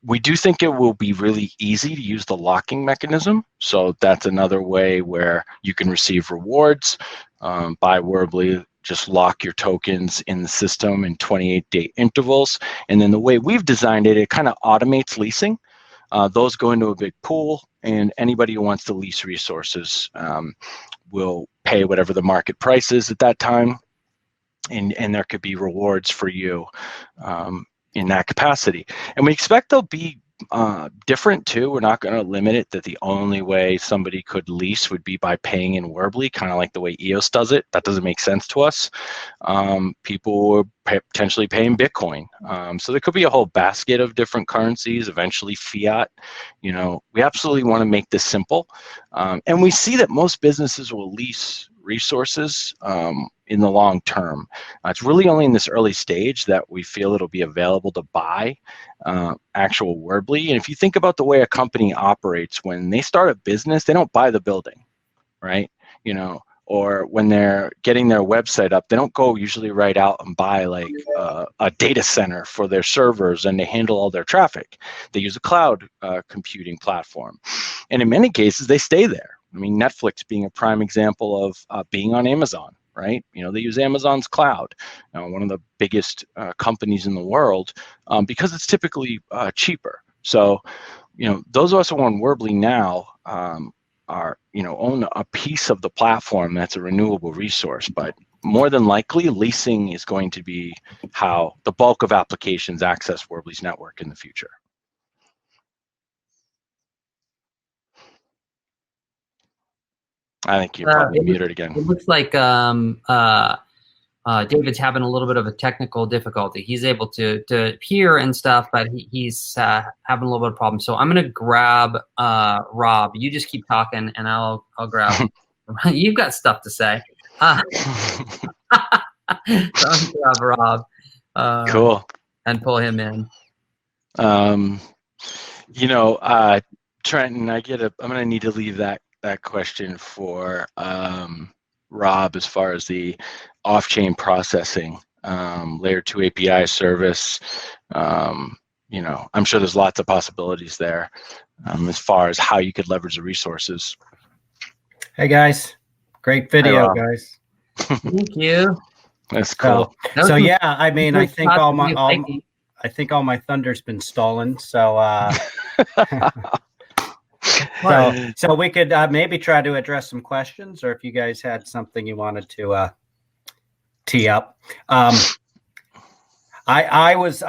[SPEAKER 1] We do think it will be really easy to use the locking mechanism. So that's another way where you can receive rewards by WORBLI. Just lock your tokens in the system in 28-day intervals. And then the way we've designed it, it kind of automates leasing. Those go into a big pool, and anybody who wants to lease resources will pay whatever the market price is at that time, and there could be rewards for you in that capacity. And we expect they'll be different too. We're not going to limit it that the only way somebody could lease would be by paying in WORBLI, kind of like the way EOS does it. That doesn't make sense to us. People will potentially pay in Bitcoin. So there could be a whole basket of different currencies, eventually fiat. We absolutely want to make this simple. And we see that most businesses will lease resources in the long term. It's really only in this early stage that we feel it'll be available to buy actual WORBLI. And if you think about the way a company operates, when they start a business, they don't buy the building, right? Or when they're getting their website up, they don't go usually right out and buy a data center for their servers and they handle all their traffic. They use a cloud computing platform. And in many cases, they stay there. I mean, Netflix being a prime example of being on Amazon, right? They use Amazon's cloud, one of the biggest companies in the world, because it's typically cheaper. So, those of us who own WORBLI now are, own a piece of the platform that's a renewable resource. But more than likely, leasing is going to be how the bulk of applications access WORBLI's network in the future. I think you're probably muted again.
[SPEAKER 2] It looks like David's having a little bit of a technical difficulty. He's able to hear and stuff, but he's having a little bit of problem. So I'm gonna grab Rob. You just keep talking, and I'll grab. You've got stuff to say. So I'm gonna grab Rob.
[SPEAKER 1] Cool.
[SPEAKER 2] And pull him in.
[SPEAKER 1] Trenton, I'm gonna need to leave that question for Rob as far as the off-chain processing, layer 2 API service. I'm sure there's lots of possibilities there as far as how you could leverage the resources.
[SPEAKER 5] Hey guys, great video, guys.
[SPEAKER 2] Thank you.
[SPEAKER 1] That's cool.
[SPEAKER 5] So yeah, I mean, I think all my thunder's been stolen. So so we could maybe try to address some questions, or if you guys had something you wanted to tee up. I was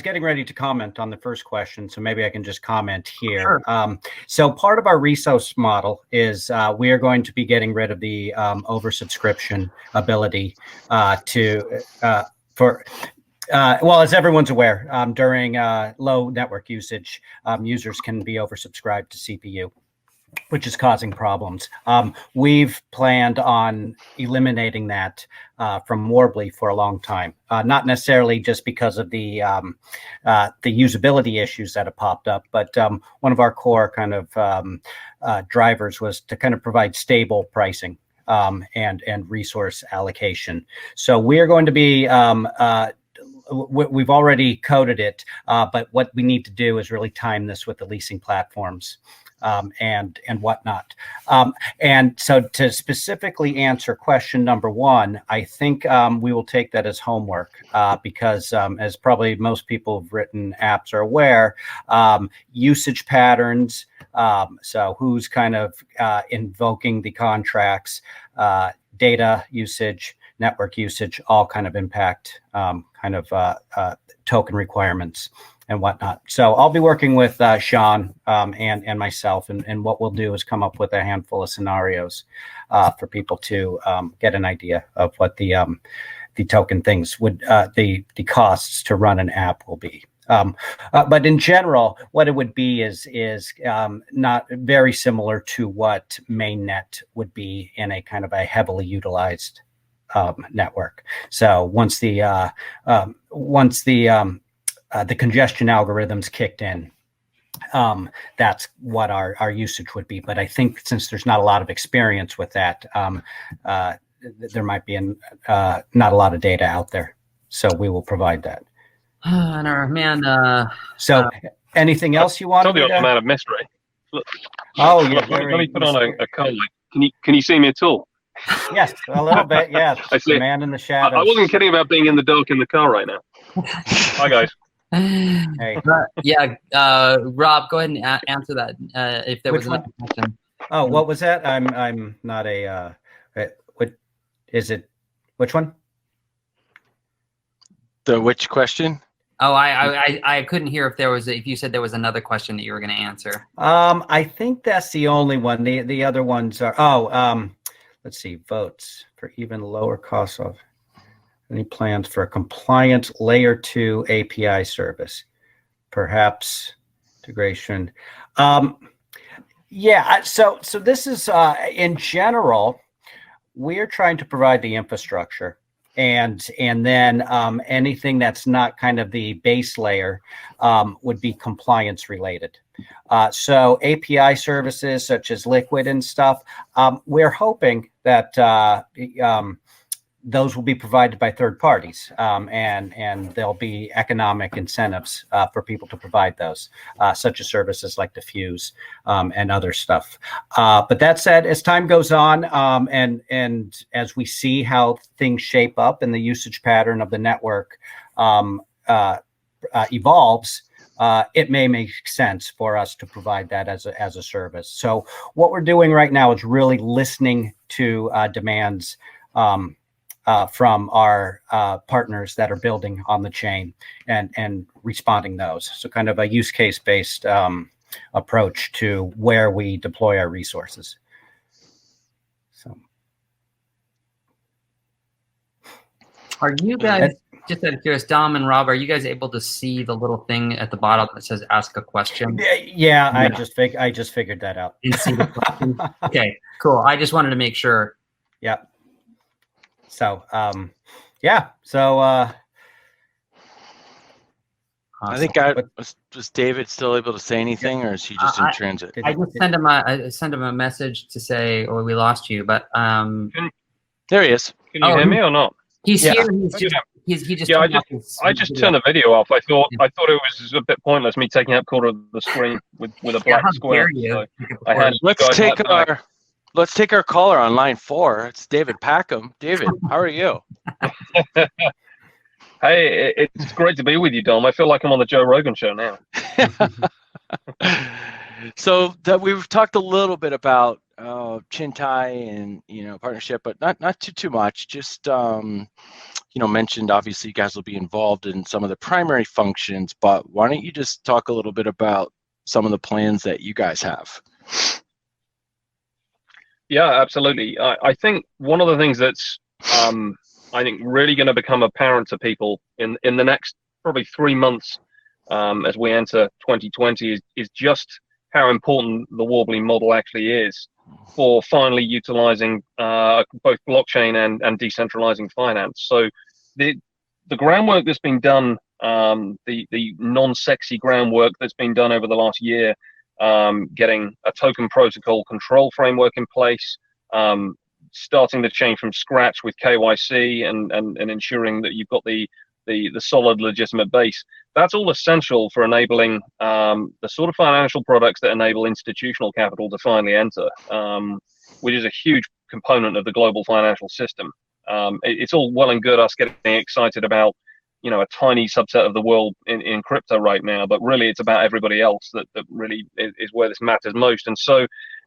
[SPEAKER 5] getting ready to comment on the first question, so maybe I can just comment here.
[SPEAKER 2] Sure.
[SPEAKER 5] So part of our resource model is we are going to be getting rid of the oversubscription ability well, as everyone's aware, during low network usage, users can be oversubscribed to CPU, which is causing problems. We've planned on eliminating that from WORBLI for a long time, not necessarily just because of the usability issues that have popped up, but one of our core kind of drivers was to kind of provide stable pricing and resource allocation. So we are going to be we've already coded it, but what we need to do is really time this with the leasing platforms and whatnot. And so to specifically answer question number one, I think we will take that as homework because as probably most people who've written apps are aware, usage patterns, so who's kind of invoking the contracts, data usage, network usage, all kind of impact token requirements and whatnot. So I'll be working with Sean and myself, and what we'll do is come up with a handful of scenarios for people to get an idea of what the token things would, the costs to run an app will be. But in general, what it would be is not very similar to what mainnet would be in a kind of a heavily utilized network. So once the congestion algorithms kicked in, that's what our usage would be. But I think since there's not a lot of experience with that, there might be not a lot of data out there. So we will provide that.
[SPEAKER 2] And our man.
[SPEAKER 5] So anything else you want?
[SPEAKER 6] Tell the amount of mystery. Look,
[SPEAKER 5] oh, yeah.
[SPEAKER 6] Let me put on a collar. Can you see me at all?
[SPEAKER 5] Yes, a little bit. Yeah,
[SPEAKER 6] I see.
[SPEAKER 5] The man in the shadows.
[SPEAKER 6] I wasn't kidding about being in the dark in the car right now. Hi guys.
[SPEAKER 5] Hey.
[SPEAKER 2] Rob, go ahead and answer that if there was another question.
[SPEAKER 5] Oh, what was that? I'm not a. What is it? Which one?
[SPEAKER 1] The which question?
[SPEAKER 2] Oh, I couldn't hear if you said there was another question that you were going to answer.
[SPEAKER 5] I think that's the only one. The other ones are let's see, votes for even lower costs of any plans for a compliant layer 2 API service, perhaps integration. Yeah, so this is in general, we're trying to provide the infrastructure. And then anything that's not kind of the base layer would be compliance related. So API services such as Liquid and stuff, we're hoping that those will be provided by third parties, and there'll be economic incentives for people to provide those, such as services like Diffuse and other stuff. But that said, as time goes on, and as we see how things shape up and the usage pattern of the network evolves, it may make sense for us to provide that as a service. So what we're doing right now is really listening to demands from our partners that are building on the chain and responding those. So kind of a use case based approach to where we deploy our resources. So,
[SPEAKER 2] are you guys, just out of curious, Dom and Rob, are you guys able to see the little thing at the bottom that says "Ask a Question"?
[SPEAKER 5] yeah, I just figured that out.
[SPEAKER 2] Didn't see the question. Okay, cool. I just wanted to make sure.
[SPEAKER 5] Yeah. So, yeah. So,
[SPEAKER 2] Awesome.
[SPEAKER 1] I think was David still able to say anything, or is he just in transit?
[SPEAKER 2] I just sent him a message to say, "Oh, we lost you," but
[SPEAKER 1] there he is.
[SPEAKER 6] Can you hear me or not?
[SPEAKER 2] He's here. He just
[SPEAKER 6] I just turned the video off. I thought it was a bit pointless me taking up quarter of the screen with a black square. So
[SPEAKER 1] let's take our caller on line 4. It's David Packham. David, how are you?
[SPEAKER 6] Hey, it's great to be with you, Dom. I feel like I'm on the Joe Rogan show now.
[SPEAKER 1] So that we've talked a little bit about Chintai and partnership, but not too much. Just mentioned obviously you guys will be involved in some of the primary functions, but why don't you just talk a little bit about some of the plans that you guys have?
[SPEAKER 6] Yeah, absolutely. I think one of the things that's I think really going to become apparent to people in the next probably 3 months as we enter 2020 is just how important the WORBLI model actually is for finally utilizing both blockchain and decentralizing finance. So the groundwork that's been done, the non-sexy groundwork that's been done over the last year, getting a token protocol control framework in place, starting the chain from scratch with KYC and ensuring that you've got the solid legitimate base. That's all essential for enabling the sort of financial products that enable institutional capital to finally enter, which is a huge component of the global financial system. It's all well and good us getting excited about a tiny subset of the world in crypto right now, but really it's about everybody else that really is where this matters most. And so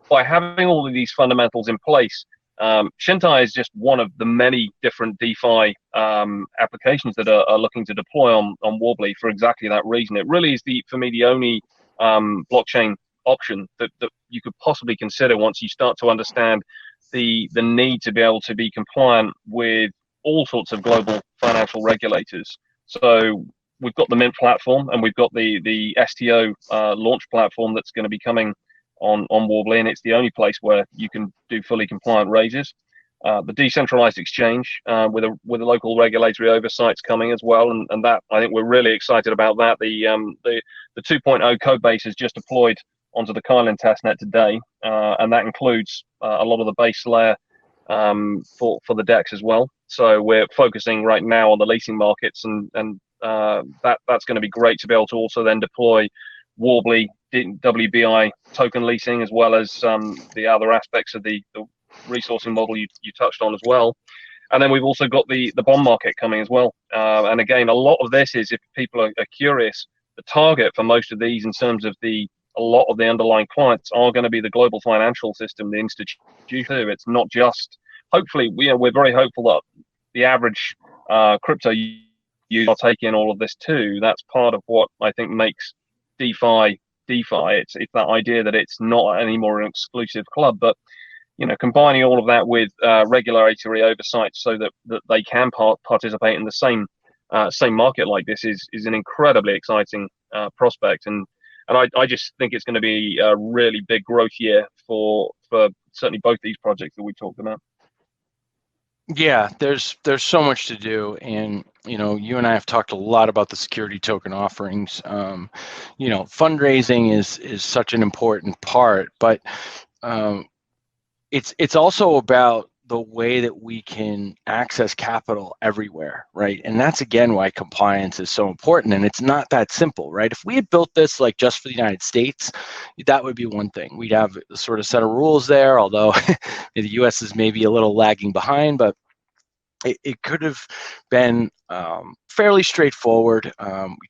[SPEAKER 6] by having all of these fundamentals in place, Chintai is just one of the many different DeFi applications that are looking to deploy on WORBLI for exactly that reason. It really is for me the only blockchain option that you could possibly consider once you start to understand the need to be able to be compliant with all sorts of global financial regulators. So we've got the Mint platform and we've got the STO launch platform that's going to be coming on WORBLI, and it's the only place where you can do fully compliant raises. The decentralized exchange with a local regulatory oversights coming as well, and that I think we're really excited about that. The 2.0 code base is just deployed onto the Kylin testnet today, and that includes a lot of the base layer for the DEX as well. So we're focusing right now on the leasing markets, and that's going to be great to be able to also then deploy WORBLI WBI token leasing, as well as the other aspects of the resourcing model you touched on as well. And then we've also got the bond market coming as well. And again, a lot of this is, if people are curious, the target for most of these in terms of a lot of the underlying clients are going to be the global financial system, the institution. It's not just, hopefully, we're very hopeful that the average crypto user will take in all of this too. That's part of what I think makes DeFi. It's that idea that it's not anymore an exclusive club, but combining all of that with regulatory oversight so that they can participate in the same market like this is an incredibly exciting prospect, and I just think it's going to be a really big growth year for certainly both these projects that we talked about.
[SPEAKER 1] Yeah, there's so much to do, and you and I have talked a lot about the security token offerings. Fundraising is such an important part, but it's also about the way that we can access capital everywhere, right? And that's again why compliance is so important, and it's not that simple, right? If we had built this like just for the United States, that would be one thing. We'd have a sort of set of rules there, although the US is maybe a little lagging behind, but it could have been fairly straightforward.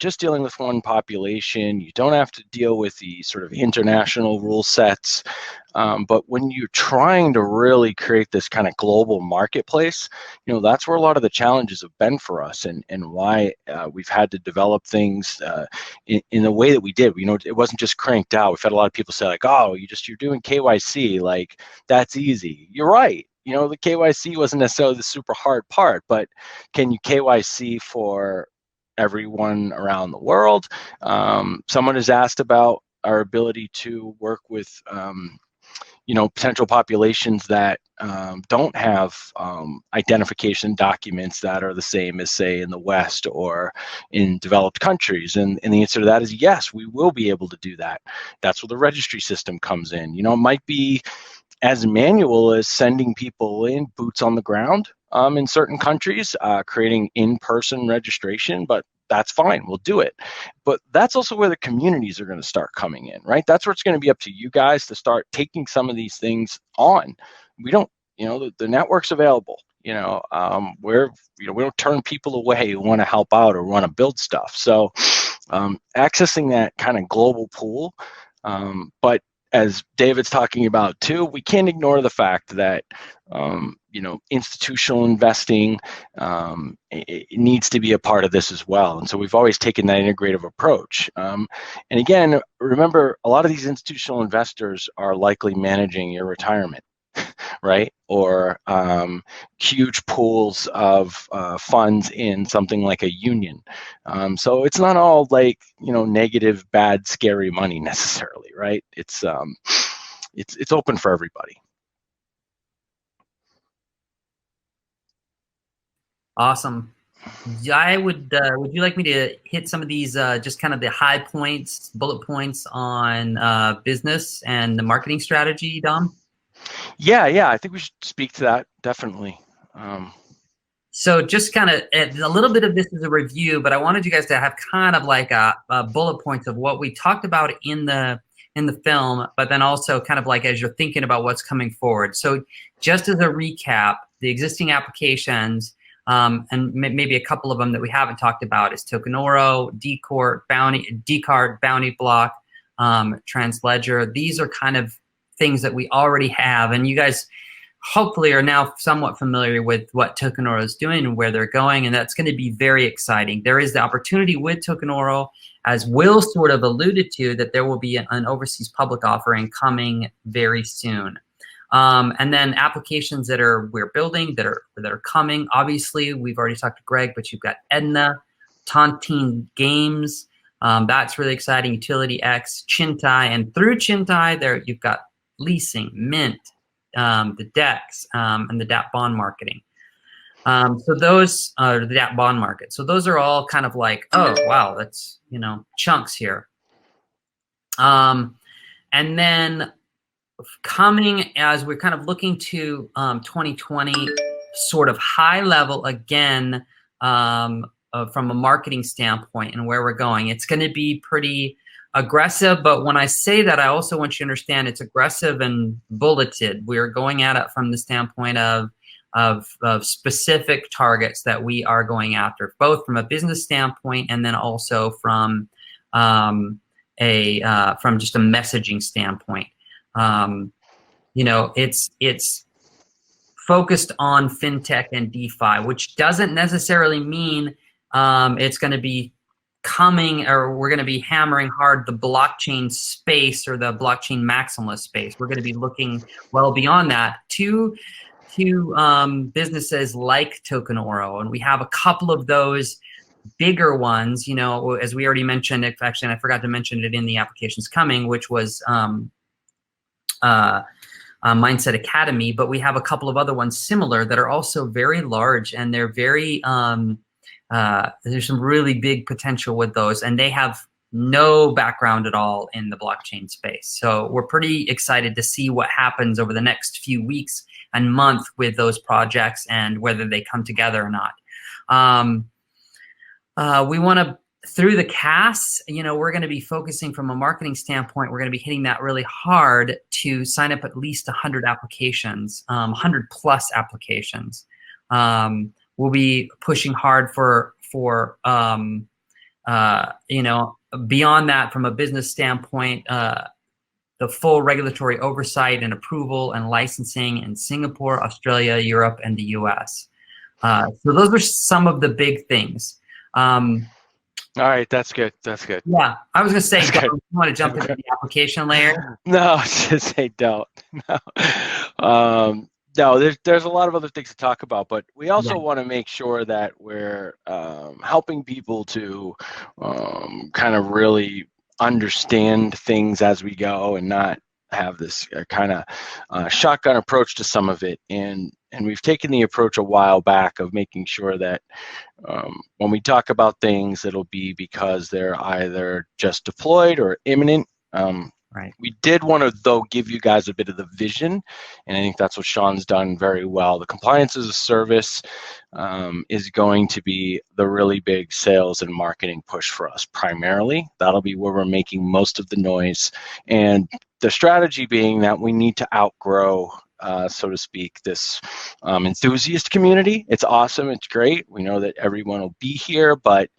[SPEAKER 1] Just dealing with one population, you don't have to deal with the sort of international rule sets. But when you're trying to really create this kind of global marketplace, that's where a lot of the challenges have been for us, and why we've had to develop things in the way that we did. It wasn't just cranked out. We've had a lot of people say like, "Oh, you're doing KYC, like that's easy." You're right. you know, the KYC wasn't necessarily the super hard part, but can you KYC for everyone around the world? Someone has asked about our ability to work with, you know, potential populations that don't have identification documents that are the same as, say, in the West or in developed countries. And the answer to that is yes, we will be able to do that. That's where the registry system comes in. You know, it might be as manual as sending people in boots on the ground in certain countries, creating in-person registration, but that's fine, we'll do it. But that's also where the communities are going to start coming in, right? That's where it's going to be up to you guys to start taking some of these things on. We don't, you know, the network's available. You know, we don't turn people away who want to help out or want to build stuff. So accessing that kind of global pool, but as David's talking about too, we can't ignore the fact that you know, institutional investing it needs to be a part of this as well. And so we've always taken that integrative approach. And again, remember, a lot of these institutional investors are likely managing your retirement, right? Or huge pools of funds in something like a union. So it's not all like, you know, negative, bad, scary money necessarily, right? It's open for everybody.
[SPEAKER 2] Awesome. I would you like me to hit some of these, just kind of the high points, bullet points on business and the marketing strategy, Dom?
[SPEAKER 1] Yeah, I think we should speak to that, definitely.
[SPEAKER 2] So just kind of a little bit of this is a review, but I wanted you guys to have kind of like a bullet points of what we talked about in the film, but then also kind of like as you're thinking about what's coming forward. So just as a recap, the existing applications, and maybe a couple of them that we haven't talked about is Tokenoro, Dcart, Bounty Block, Transledger. These are kind of things that we already have, and you guys hopefully are now somewhat familiar with what Tokenoro is doing and where they're going, and that's going to be very exciting. There is the opportunity with Tokenoro, as Will sort of alluded to, that there will be an overseas public offering coming very soon. And then applications that we're building that are coming. Obviously, we've already talked to Greg, but you've got Edna, Tontine Games. That's really exciting. Utility X, Chintai, and through Chintai, there you've got leasing, Mint, the DEX, and the DApp bond marketing. So those are the DApp bond market. So those are all kind of like, oh wow, that's, you know, chunks here. And then coming as we're kind of looking to 2020, sort of high level again, from a marketing standpoint and where we're going. It's going to be pretty aggressive, but when I say that, I also want you to understand it's aggressive and bulleted. We're going at it from the standpoint of specific targets that we are going after, both from a business standpoint and then also from just a messaging standpoint. You know, it's focused on fintech and DeFi, which doesn't necessarily mean it's going to be coming, or we're going to be hammering hard the blockchain space or the blockchain maximalist space. We're going to be looking well beyond that to businesses like Tokenoro, and we have a couple of those bigger ones. You know, as we already mentioned, actually, and I forgot to mention it in the applications coming, which was Mindset Academy, but we have a couple of other ones similar that are also very large, and they're very there's some really big potential with those, and they have no background at all in the blockchain space. So we're pretty excited to see what happens over the next few weeks and month with those projects and whether they come together or not. We want to, through the CAS, you know, we're going to be focusing from a marketing standpoint, we're going to be hitting that really hard to sign up at least 100 applications, 100 plus applications. We'll be pushing hard for you know, beyond that, from a business standpoint, the full regulatory oversight and approval and licensing in Singapore, Australia, Europe, and the US. So those are some of the big things.
[SPEAKER 1] All right, that's good. That's good.
[SPEAKER 2] Yeah, I was going to say,
[SPEAKER 1] That's
[SPEAKER 2] you want to jump into the application layer?
[SPEAKER 1] No, just say don't. No. No, there's a lot of other things to talk about, but we also
[SPEAKER 2] Yeah.
[SPEAKER 1] want to make sure that we're helping people to kind of really understand things as we go and not have this kind of shotgun approach to some of it. And we've taken the approach a while back of making sure that when we talk about things, it'll be because they're either just deployed or imminent.
[SPEAKER 2] Right.
[SPEAKER 1] We did want to, though, give you guys a bit of the vision, and I think that's what Sean's done very well. The compliance as a service is going to be the really big sales and marketing push for us primarily. That'll be where we're making most of the noise, and the strategy being that we need to outgrow, so to speak, this enthusiast community. It's awesome. It's great. We know that everyone will be here, but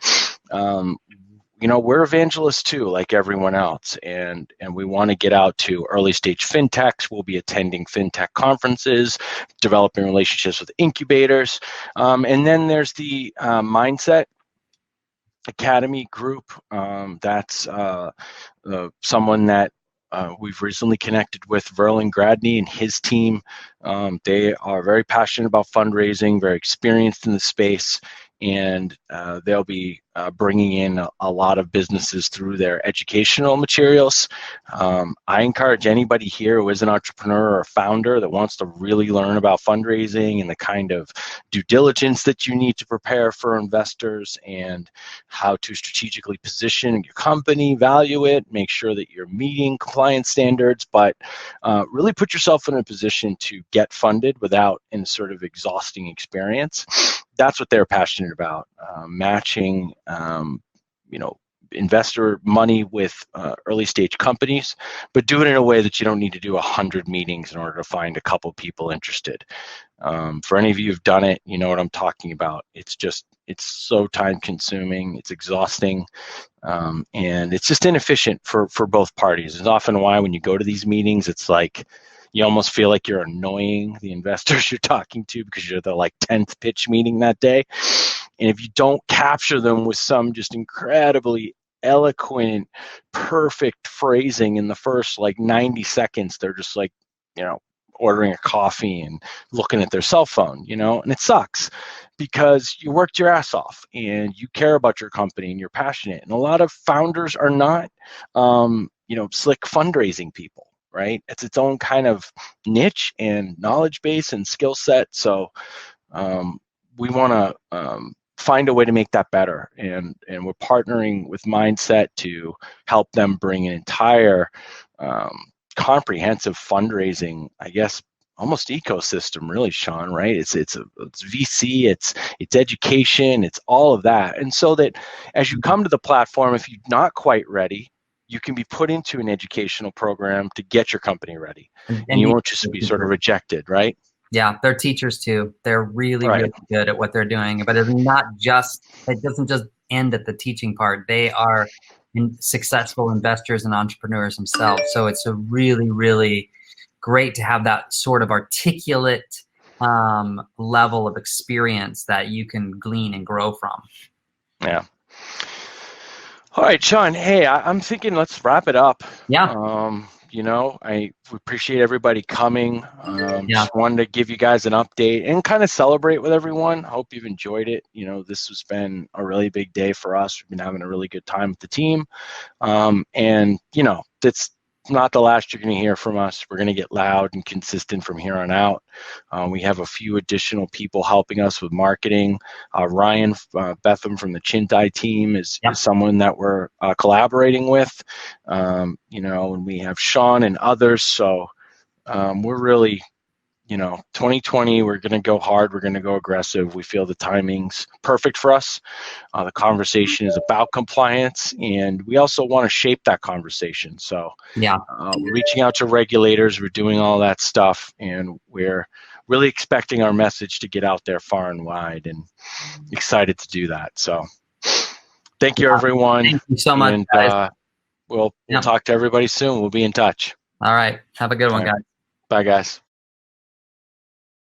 [SPEAKER 1] we're evangelists too, like everyone else, and we want to get out to early stage fintechs. We'll be attending fintech conferences, developing relationships with incubators, and then there's the Mindset Academy group. That's someone that we've recently connected with, Verlin Gradney and his team. They are very passionate about fundraising, very experienced in the space, and they'll be bringing in a lot of businesses through their educational materials. I encourage anybody here who is an entrepreneur or a founder that wants to really learn about fundraising and the kind of due diligence that you need to prepare for investors and how to strategically position your company, value it, make sure that you're meeting compliance standards, but really put yourself in a position to get funded without any sort of exhausting experience. That's what they're passionate about, matching, investor money with early stage companies, but do it in a way that you don't need to do 100 meetings in order to find a couple people interested. For any of you who've done it, you know what I'm talking about. It's so time consuming, it's exhausting, and it's just inefficient for both parties. It's often why when you go to these meetings, it's like, you almost feel like you're annoying the investors you're talking to because you're the 10th pitch meeting that day. And if you don't capture them with some just incredibly eloquent, perfect phrasing in the first 90 seconds, they're just ordering a coffee and looking at their cell phone, and it sucks because you worked your ass off and you care about your company and you're passionate. And a lot of founders are not, slick fundraising people. Right? It's its own kind of niche and knowledge base and skill set. So we want to find a way to make that better. And we're partnering with Mindset to help them bring an entire comprehensive fundraising, I guess, almost ecosystem, really, Sean, right? It's VC, it's education, it's all of that. And so that as you come to the platform, if you're not quite ready, you can be put into an educational program to get your company ready. And you won't just be sort of rejected, right?
[SPEAKER 2] Yeah, they're teachers too. They're really,
[SPEAKER 1] Right.
[SPEAKER 2] really good at what they're doing. But it doesn't just end at the teaching part. They are successful investors and entrepreneurs themselves. So it's a really, really great to have that sort of articulate level of experience that you can glean and grow from.
[SPEAKER 1] Yeah. All right, Sean. Hey, I'm thinking let's wrap it up.
[SPEAKER 2] Yeah.
[SPEAKER 1] I appreciate everybody coming.
[SPEAKER 2] Yeah.
[SPEAKER 1] Just wanted to give you guys an update and kind of celebrate with everyone. Hope you've enjoyed it. This has been a really big day for us. We've been having a really good time with the team. And that's not the last you're going to hear from us. We're going to get loud and consistent from here on out. We have a few additional people helping us with marketing. Ryan Betham from the Chintai team is someone that we're collaborating with. And we have Sean and others. So we're really, 2020, we're going to go hard. We're going to go aggressive. We feel the timing's perfect for us. The conversation is about compliance, and we also want to shape that conversation. So we're reaching out to regulators. We're doing all that stuff, and we're really expecting our message to get out there far and wide, and excited to do that. So thank you, everyone.
[SPEAKER 2] Thank you so much,
[SPEAKER 1] and,
[SPEAKER 2] guys.
[SPEAKER 1] We'll talk to everybody soon. We'll be in touch.
[SPEAKER 2] All right. Have a good one, guys.
[SPEAKER 1] Bye, guys.